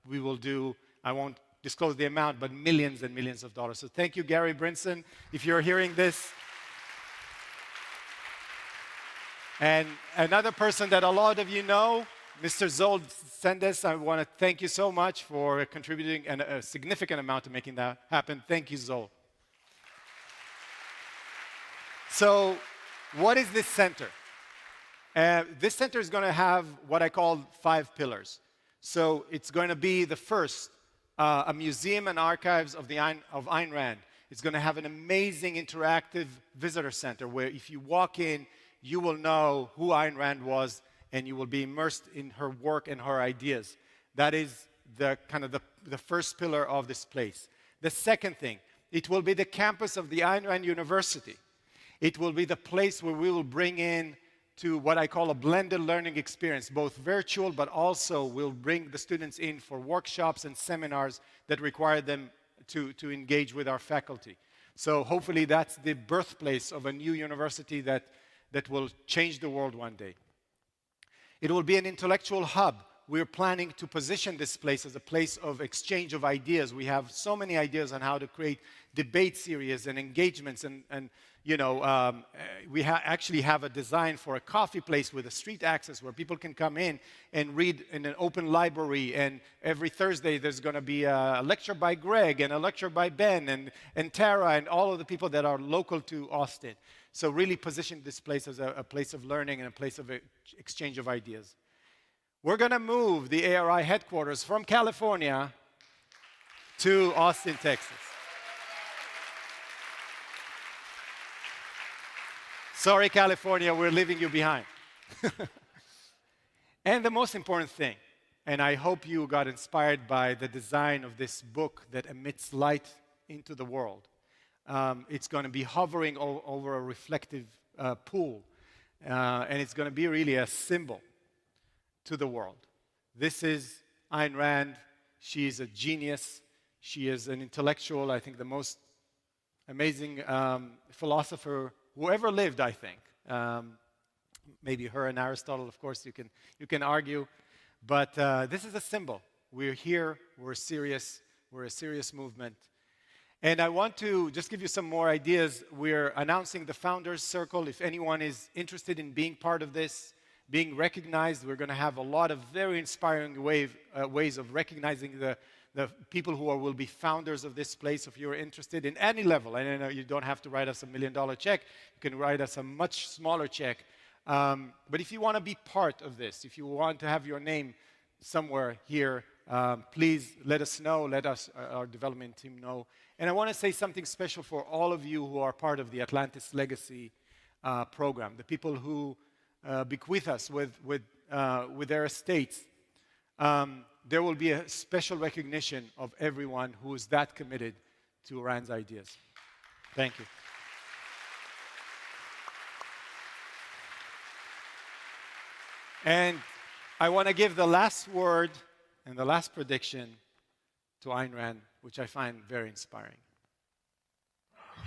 we will do, I won't disclose the amount, but millions and millions of dollars. So thank you, Gary Brinson, if you're hearing this. And another person that a lot of you know, Mr. Zol Sendes, I want to thank you so much for contributing a significant amount to making that happen. Thank you, Zol. So what is this center? This center is going to have what I call 5 pillars. So it's going to be the first, a museum and archives of Ayn Rand. It's going to have an amazing interactive visitor center where if you walk in, you will know who Ayn Rand was and you will be immersed in her work and her ideas. That is the kind of the first pillar of this place. The second thing, it will be the campus of the Ayn Rand University. It will be the place where we will bring in to what I call a blended learning experience, both virtual, but also we'll bring the students in for workshops and seminars that require them to engage with our faculty. So hopefully that's the birthplace of a new university that will change the world one day. It will be an intellectual hub. We're planning to position this place as a place of exchange of ideas. We have so many ideas on how to create debate series and engagements, and you know, we actually have a design for a coffee place with a street access where people can come in and read in an open library. And every Thursday there's going to be a lecture by Greg and a lecture by Ben and Tara and all of the people that are local to Austin. So really position this place as a place of learning and a place of exchange of ideas. We're going to move the ARI headquarters from California to Austin, Texas. Sorry, California, we're leaving you behind. And the most important thing, and I hope you got inspired by the design of this book that emits light into the world. It's going to be hovering over a reflective pool, and it's going to be really a symbol to the world. This is Ayn Rand. She is a genius. She is an intellectual, I think the most amazing philosopher who ever lived, I think. Maybe her and Aristotle, of course, you can argue. But this is a symbol. We're here. We're serious. We're a serious movement. And I want to just give you some more ideas. We're announcing the Founders Circle. If anyone is interested in being part of this, being recognized, we're going to have a lot of very inspiring ways of recognizing the people who will be founders of this place. If you're interested in any level, and I know you don't have to write us $1 million check, you can write us a much smaller check. But if you want to be part of this, if you want to have your name somewhere here, please let us know, let us, our development team know. And I want to say something special for all of you who are part of the Atlantis Legacy program, the people who bequeath us with their estates. There will be a special recognition of everyone who is that committed to Rand's ideas. Thank you. And I want to give the last word and the last prediction to Ayn Rand, which I find very inspiring.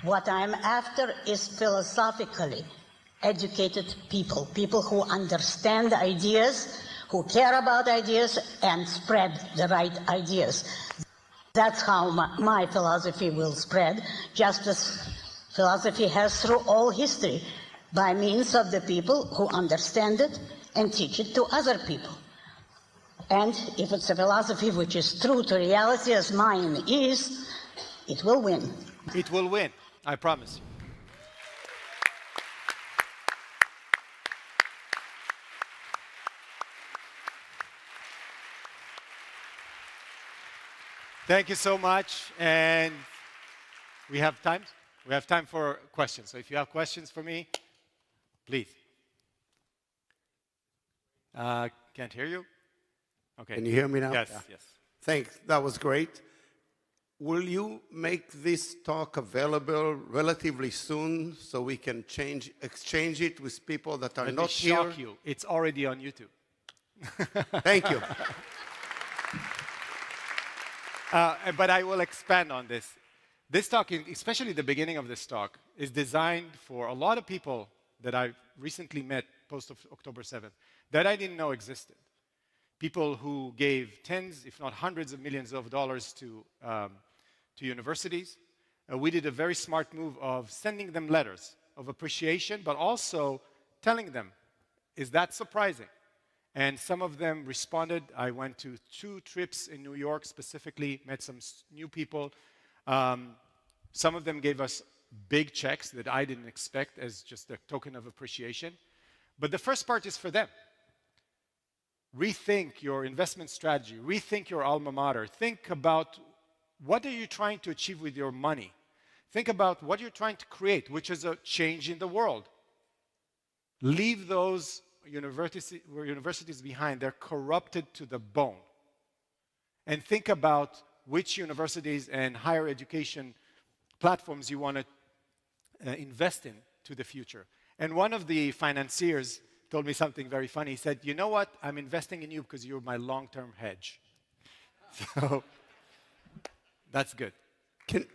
What I'm after is philosophically educated people, people who understand ideas, who care about ideas, and spread the right ideas. That's how my philosophy will spread, just as philosophy has through all history, by means of the people who understand it and teach it to other people. And if it's a philosophy which is true to reality, as mine is, it will win.
It will win, I promise you. Thank you so much, and we have time? We have time for questions. So if you have questions for me, please. Can't hear you? Okay.
Can you hear me now?
Yes,
Yeah.
yes.
Thanks, that was great. Will you make this talk available relatively soon so we can exchange it with people that are
Let
not
me shock
here?
you. It's already on YouTube.
Thank you.
But I will expand on this. This talk, especially the beginning of this talk, is designed for a lot of people that I recently met post-October 7th that I didn't know existed. People who gave tens, if not hundreds of millions of dollars to universities. We did a very smart move of sending them letters of appreciation, but also telling them, is that surprising? And some of them responded. I went to 2 trips in New York specifically, met some new people. Some of them gave us big checks that I didn't expect as just a token of appreciation. But the first part is for them. Rethink your investment strategy. Rethink your alma mater. Think about what are you trying to achieve with your money. Think about what you're trying to create, which is a change in the world. Leave those universities behind. They're corrupted to the bone. And think about which universities and higher education platforms you want to invest in to the future. And one of the financiers told me something very funny. He said, you know what? I'm investing in you because you're my long-term hedge. So that's good.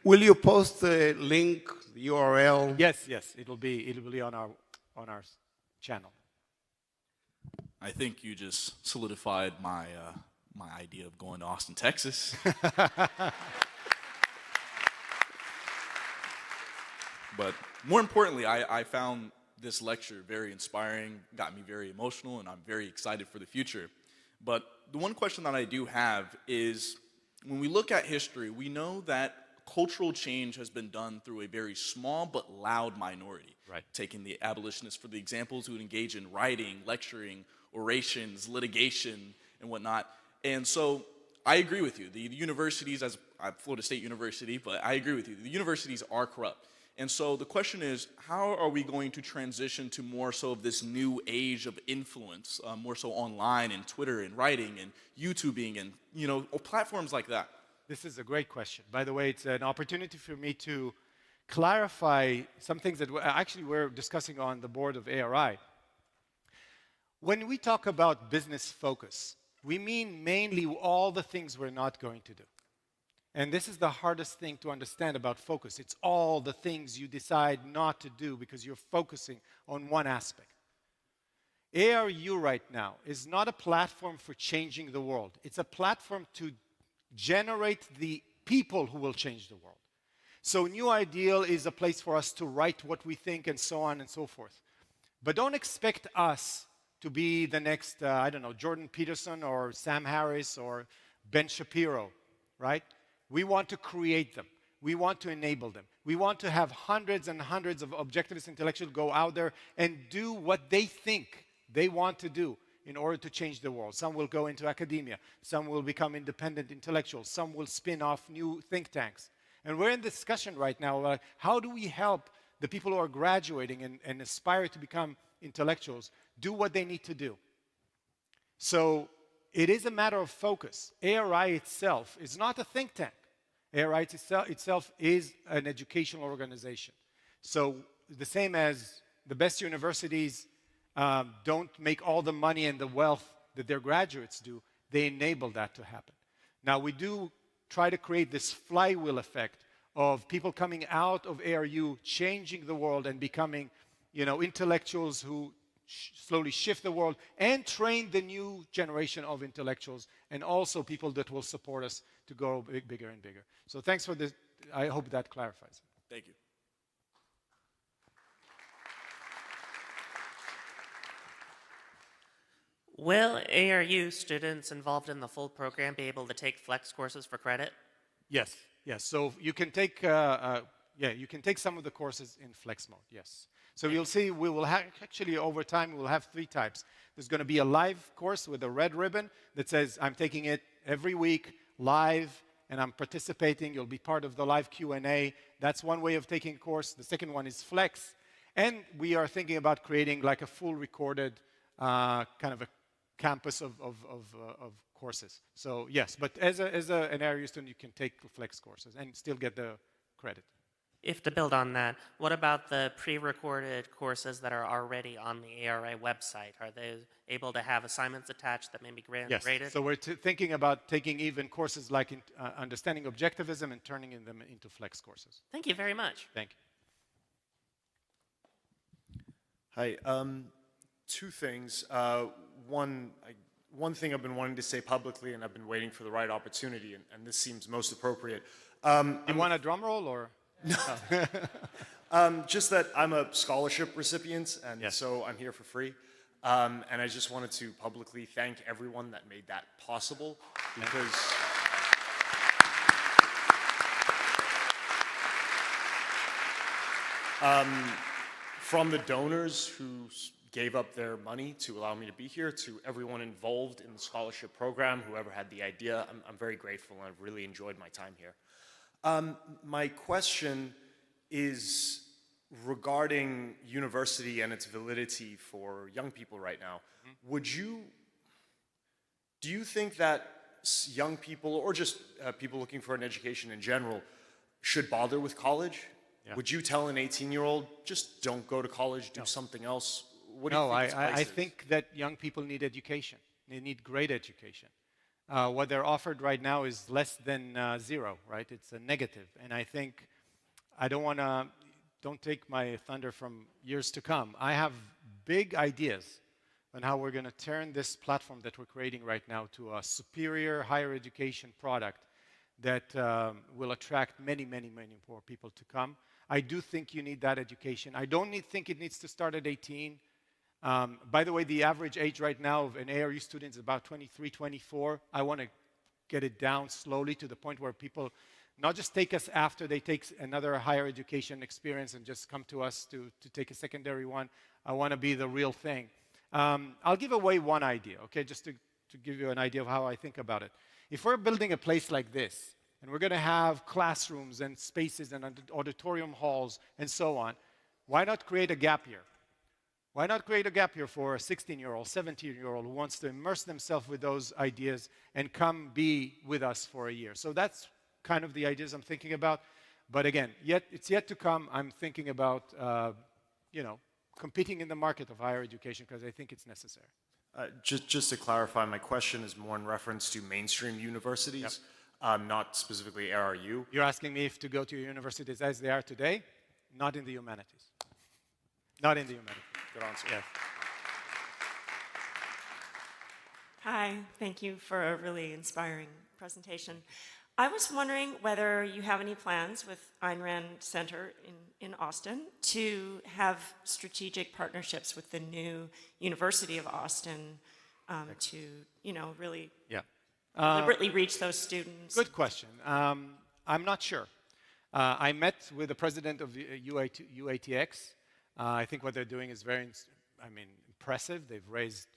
Will you post the link, the URL?
Yes. It'll be on our channel.
I think you just solidified my my idea of going to Austin, Texas. But more importantly, I found this lecture very inspiring, got me very emotional, and I'm very excited for the future. But the one question that I do have is, when we look at history, we know that cultural change has been done through a very small but loud minority.
Right.
Taking the abolitionists for the examples who would engage in writing, lecturing, orations, litigation, and whatnot. And so I agree with you. The universities, as Florida State University, but I agree with you. The universities are corrupt. And so the question is, how are we going to transition to more so of this new age of influence, more so online and Twitter and writing and YouTubing and, platforms like that?
This is a great question. By the way, it's an opportunity for me to clarify some things that we're discussing on the board of ARI. When we talk about business focus, we mean mainly all the things we're not going to do. And this is the hardest thing to understand about focus. It's all the things you decide not to do because you're focusing on one aspect. ARU right now is not a platform for changing the world. It's a platform to generate the people who will change the world. So New Ideal is a place for us to write what we think and so on and so forth. But don't expect us to be the next, Jordan Peterson or Sam Harris or Ben Shapiro, right? We want to create them. We want to enable them. We want to have hundreds and hundreds of objectivist intellectuals go out there and do what they think they want to do in order to change the world. Some will go into academia. Some will become independent intellectuals. Some will spin off new think tanks. And we're in discussion right now about how do we help the people who are graduating and aspire to become intellectuals do what they need to do. So it is a matter of focus. ARI itself is not a think tank. ARI itself is an educational organization. So the same as the best universities don't make all the money and the wealth that their graduates do, they enable that to happen. Now, we do try to create this flywheel effect of people coming out of ARU, changing the world and becoming, intellectuals who slowly shift the world and train the new generation of intellectuals and also people that will support us to go bigger and bigger. So thanks for this. I hope that clarifies.
Thank you.
Will ARU students involved in the full program be able to take flex courses for credit?
Yes. So you can take, you can take some of the courses in flex mode. Yes. So you'll see we will actually over time we will have 3 types. There's going to be a live course with a red ribbon that says I'm taking it every week live and I'm participating. You'll be part of the live Q&A. That's one way of taking a course. The second one is flex. And we are thinking about creating like a full recorded kind of a campus of courses. So yes, but as an ARU student, you can take flex courses and still get the credit.
If to build on that, what about the pre-recorded courses that are already on the ARI website? Are they able to have assignments attached that may be
Yes.
graded?
So we're thinking about taking even courses like understanding objectivism and turning them into flex courses.
Thank you very much.
Thank you.
Hi. Two things. One thing I've been wanting to say publicly, and I've been waiting for the right opportunity, and this seems most appropriate.
You want a drum roll, or?
No. Just that I'm a scholarship recipient, and so I'm here for free. And I just wanted to publicly thank everyone that made that possible, because from the donors who gave up their money to allow me to be here, to everyone involved in the scholarship program, whoever had the idea, I'm very grateful, and I've really enjoyed my time here. My question is regarding university and its validity for young people right now. Do you think that young people, or just people looking for an education in general, should bother with college? Yeah. Would you tell an 18-year-old, just don't go to college, do something else? What do you think its place
I
is?
think that young people need education. They need great education. What they're offered right now is less than zero, right? It's a negative. And I think, don't take my thunder from years to come. I have big ideas on how we're going to turn this platform that we're creating right now to a superior higher education product that will attract many, many, many more people to come. I do think you need that education. I don't think it needs to start at 18. By the way, the average age right now of an ARU student is about 23, 24. I want to get it down slowly to the point where people not just take us after they take another higher education experience and just come to us to take a secondary one. I want to be the real thing. I'll give away one idea, okay, just to give you an idea of how I think about it. If we're building a place like this, and we're going to have classrooms and spaces and auditorium halls and so on, why not create a gap year? Why not create a gap year for a 16-year-old, 17-year-old who wants to immerse themselves with those ideas and come be with us for a year? So that's kind of the ideas I'm thinking about. But again, it's yet to come. I'm thinking about, competing in the market of higher education because I think it's necessary.
Just to clarify, my question is more in reference to mainstream universities, not specifically ARU.
You're asking me if to go to universities as they are today? Not in the humanities. Not in the humanities.
Good answer.
Yes.
Hi, thank you for a really inspiring presentation. I was wondering whether you have any plans with Ayn Rand Center in Austin to have strategic partnerships with the new University of Austin to, really deliberately reach those students.
Good question. I'm not sure. I met with the president of UATX. I think what they're doing is very, impressive. They've raised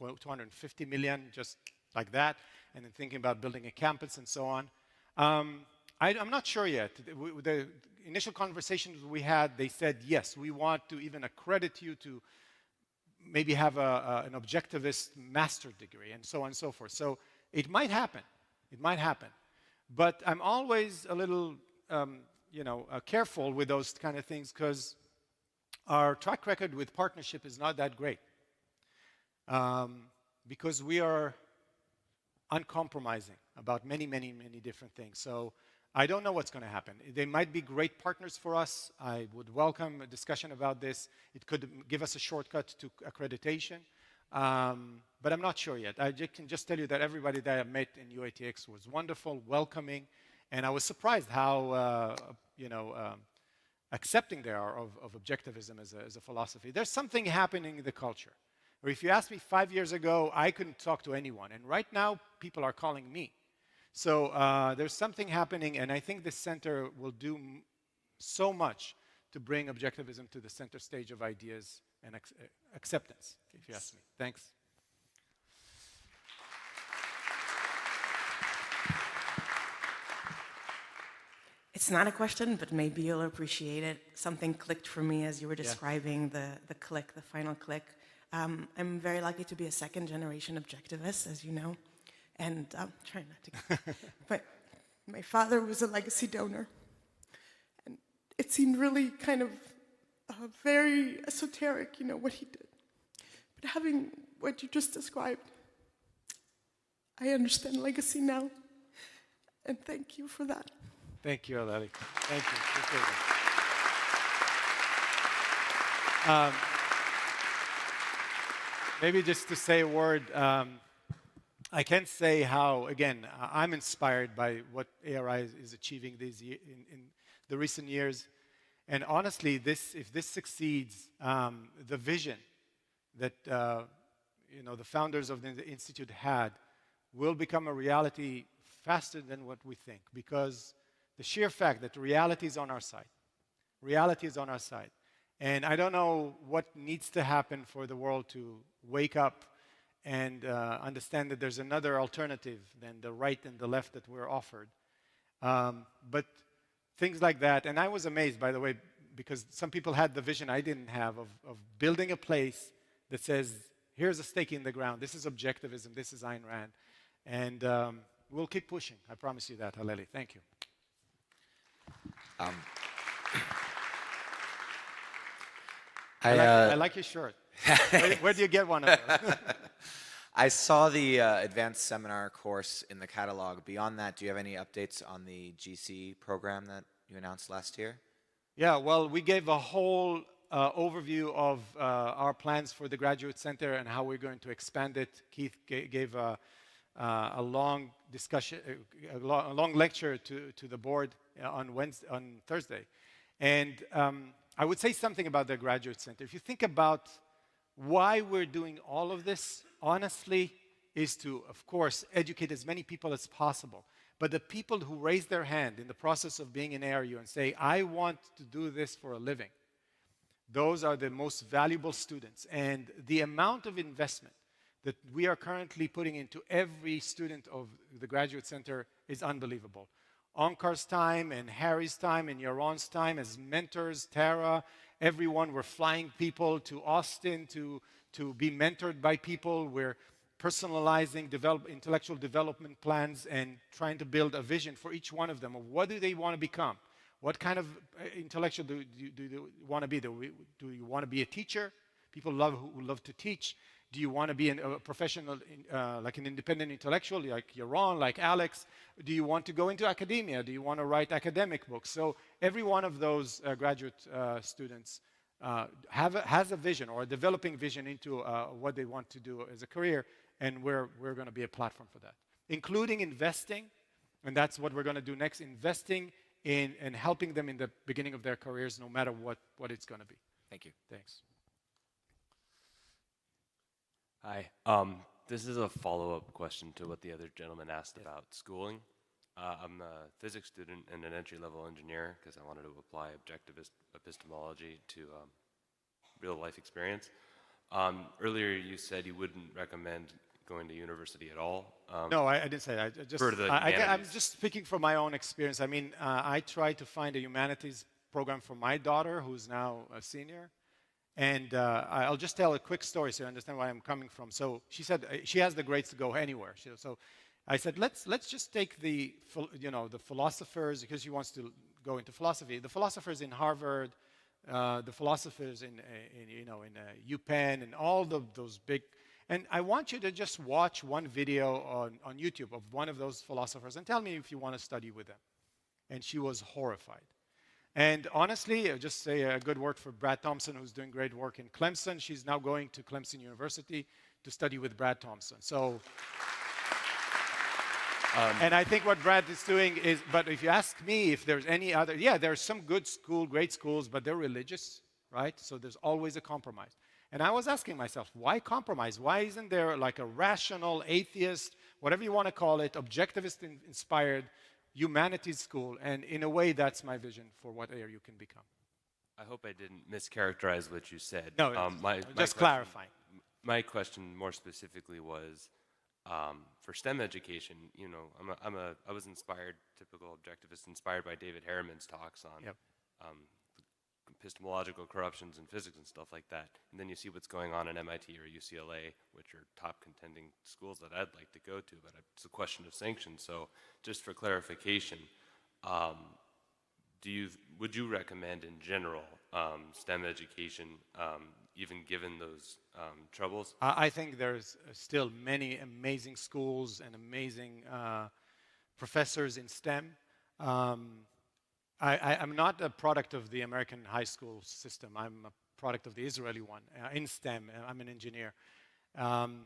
$250 million just like that, and then thinking about building a campus and so on. I'm not sure yet. The initial conversations we had, they said, yes, we want to even accredit you to maybe have an objectivist master's degree and so on and so forth. So it might happen. It might happen. But I'm always a little, careful with those kind of things because our track record with partnership is not that great. Because we are uncompromising about many, many, many different things. So I don't know what's going to happen. They might be great partners for us. I would welcome a discussion about this. It could give us a shortcut to accreditation. But I'm not sure yet. I can just tell you that everybody that I met in UATX was wonderful, welcoming, and I was surprised how, accepting they are of objectivism as a philosophy. There's something happening in the culture. Or if you asked me 5 years ago, I couldn't talk to anyone. And right now, people are calling me. So there's something happening, and I think this center will do so much to bring objectivism to the center stage of ideas and acceptance, if you ask me. Thanks.
It's not a question, but maybe you'll appreciate it. Something clicked for me as you were describing the click, the final click. I'm very lucky to be a second-generation objectivist, as you know, and I'm trying not to. But my father was a legacy donor, and it's seemed really kind of very esoteric, what he did. But having what you just described, I understand legacy now. And thank you for that.
Thank you, Aleli. Thank you. Appreciate it. Maybe just to say a word, I can't say how, again, I'm inspired by what ARI is achieving in the recent years. And honestly, if this succeeds, the vision that the founders of the Institute had will become a reality faster than what we think, because the sheer fact that reality is on our side. Reality is on our side. And I don't know what needs to happen for the world to wake up and understand that there's another alternative than the right and the left that we're offered. But things like that, and I was amazed, by the way, because some people had the vision I didn't have of building a place that says, here's a stake in the ground, this is objectivism, this is Ayn Rand. And we'll keep pushing, I promise you that, Haleli. Thank you. I like your shirt. Where do you get one of those?
I saw the advanced seminar course in the catalog. Beyond that, do you have any updates on the GC program that you announced last year?
Yeah, well, we gave a whole overview of our plans for the Graduate Center and how we're going to expand it. Keith gave a long discussion, a long lecture to the board on Thursday. And I would say something about the Graduate Center. If you think about why we're doing all of this, honestly, is to, of course, educate as many people as possible. But the people who raise their hand in the process of being in ARU and say, I want to do this for a living, those are the most valuable students. And the amount of investment that we are currently putting into every student of the Graduate Center is unbelievable. Onkar's time and Harry's time and Yaron's time as mentors, Tara, everyone, we're flying people to Austin to be mentored by people. We're personalizing intellectual development plans and trying to build a vision for each one of them of what do they want to become. What kind of intellectual do you want to be? Do you want to be a teacher? People who love to teach. Do you want to be a professional, like an independent intellectual, like Yaron, like Alex? Do you want to go into academia? Do you want to write academic books? So every one of those graduate students has a vision or a developing vision into what they want to do as a career, and we're going to be a platform for that, including investing, and that's what we're going to do next, investing in and helping them in the beginning of their careers, no matter what it's going to be.
Thank you.
Thanks.
Hi. This is a follow-up question to what the other gentleman asked about schooling. I'm a physics student and an entry-level engineer because I wanted to apply objectivist epistemology to real-life experience. Earlier you said you wouldn't recommend going to university at all.
No, I didn't say that. I'm just speaking from my own experience. I mean, I tried to find a humanities program for my daughter, who's now a senior. And I'll just tell a quick story so you understand where I'm coming from. So she said she has the grades to go anywhere. So I said, let's just take the philosophers, because she wants to go into philosophy. The philosophers in Harvard, the philosophers in UPenn, and all those big. And I want you to just watch one video on YouTube of one of those philosophers and tell me if you want to study with them. And she was horrified. And honestly, I'll just say a good word for Brad Thompson, who's doing great work in Clemson. She's now going to Clemson University to study with Brad Thompson. So, and I think what Brad is doing is, but if you ask me if there's any other, yeah, there's some great schools, but they're religious, right? So there's always a compromise. And I was asking myself, why compromise? Why isn't there like a rational, atheist, whatever you want to call it, objectivist-inspired humanities school? And in a way, that's my vision for what ARU can become.
I hope I didn't mischaracterize what you said.
No, just clarifying.
My question more specifically was, for STEM education, I was inspired, typical objectivist, inspired by David Harriman's talks on epistemological corruptions in physics and stuff like that. And then you see what's going on in MIT or UCLA, which are top contending schools that I'd like to go to, but it's a question of sanctions. So just for clarification, would you recommend in general STEM education, even given those troubles?
I think there's still many amazing schools and amazing professors in STEM. I'm not a product of the American high school system. I'm a product of the Israeli one in STEM. I'm an engineer. And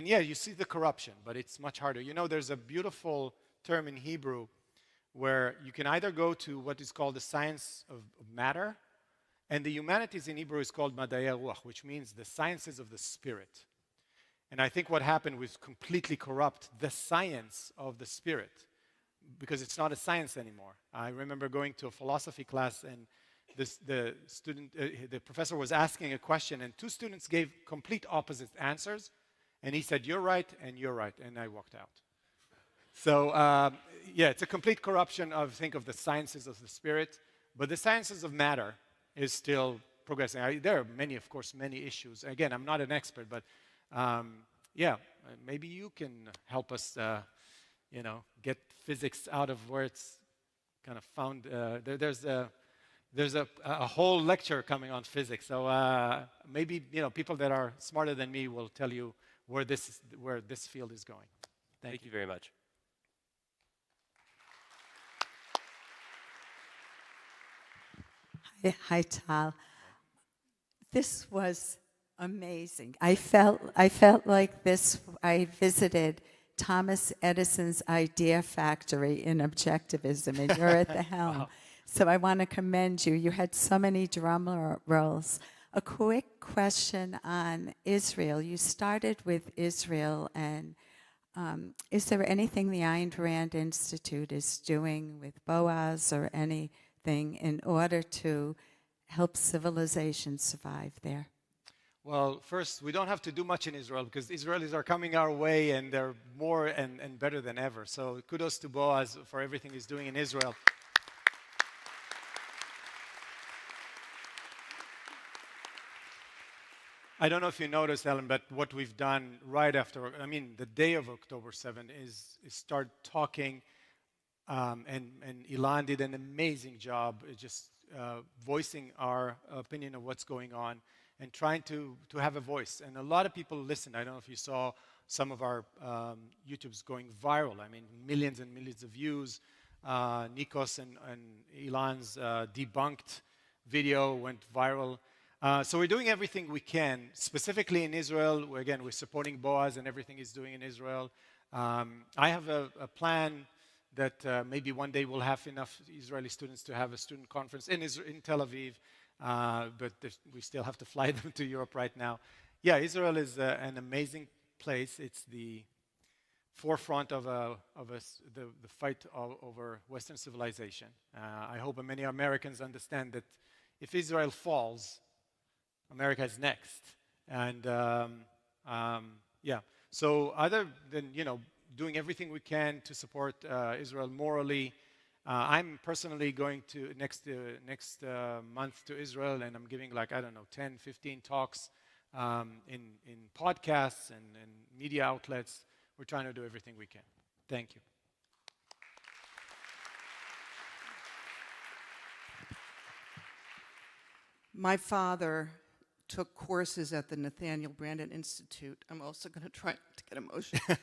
yeah, you see the corruption, but it's much harder. You know, there's a beautiful term in Hebrew where you can either go to what is called the science of matter, and the humanities in Hebrew is called Madai Ruach, which means the sciences of the spirit. And I think what happened was completely corrupt the science of the spirit, because it's not a science anymore. I remember going to a philosophy class, and the professor was asking a question, and two students gave complete opposite answers, and he said, "You're right, and you're right," and I walked out. So yeah, it's a complete corruption of the sciences of the spirit, but the sciences of matter is still progressing. There are many, of course, many issues. Again, I'm not an expert, but yeah, maybe you can help us, get physics out of where it's kind of found. There's a whole lecture coming on physics, so maybe people that are smarter than me will tell you where this field is going.
Thank you very much.
Hi, Tal. This was amazing. I felt like this. I visited Thomas Edison's idea factory in Objectivism, and you're at the helm. Wow. So I want to commend you. You had so many drum rolls. A quick question on Israel. You started with Israel, and is there anything the Ayn Rand Institute is doing with Boaz or anything in order to help civilization survive there?
Well, first, we don't have to do much in Israel because Israelis are coming our way, and they're more and better than ever. So kudos to Boaz for everything he's doing in Israel. I don't know if you noticed, Ellen, but what we've done right after, the day of October 7th is start talking, and Ilan did an amazing job just voicing our opinion of what's going on and trying to have a voice. And a lot of people listened. I don't know if you saw some of our YouTubes going viral. Millions and millions of views. Nikos and Ilan's debunked video went viral. So we're doing everything we can, specifically in Israel. We're supporting Boaz and everything he's doing in Israel. I have a plan that maybe one day we'll have enough Israeli students to have a student conference in Tel Aviv, but we still have to fly them to Europe right now. Yeah, Israel is an amazing place. It's the forefront of the fight over Western civilization. I hope many Americans understand that if Israel falls, America is next. And yeah, so other than doing everything we can to support Israel morally, I'm personally going to next month to Israel, and I'm giving 10, 15 talks in podcasts and media outlets. We're trying to do everything we can. Thank you.
My father took courses at the Nathaniel Branden Institute. I'm also going to try to get emotional.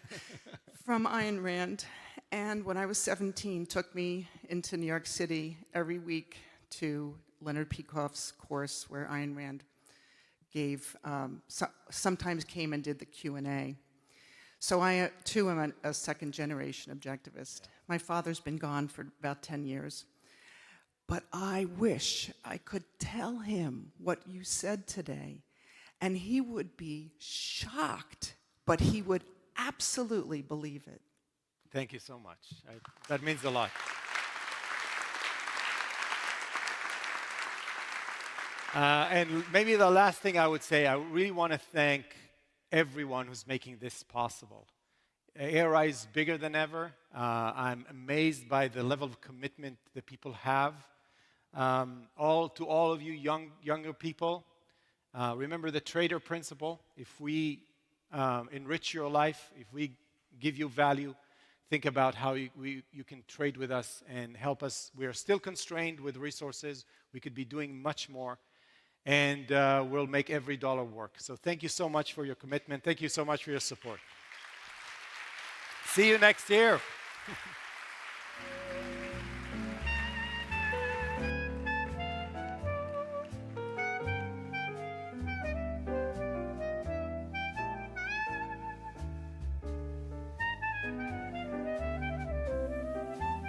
From Ayn Rand. And when I was 17, took me into New York City every week to Leonard Peikoff's course where Ayn Rand gave, sometimes came and did the Q&A. So I, too, am a second-generation objectivist. My father's been gone for about 10 years. But I wish I could tell him what you said today, and he would be shocked, but he would absolutely believe it.
Thank you so much. That means a lot. And maybe the last thing I would say, I really want to thank everyone who's making this possible. ARI is bigger than ever. I'm amazed by the level of commitment that people have. To all of you younger people, remember the trader principle. If we enrich your life, if we give you value, think about how you can trade with us and help us. We are still constrained with resources. We could be doing much more, and we'll make every dollar work. So thank you so much for your commitment. Thank you so much for your support. See you next year.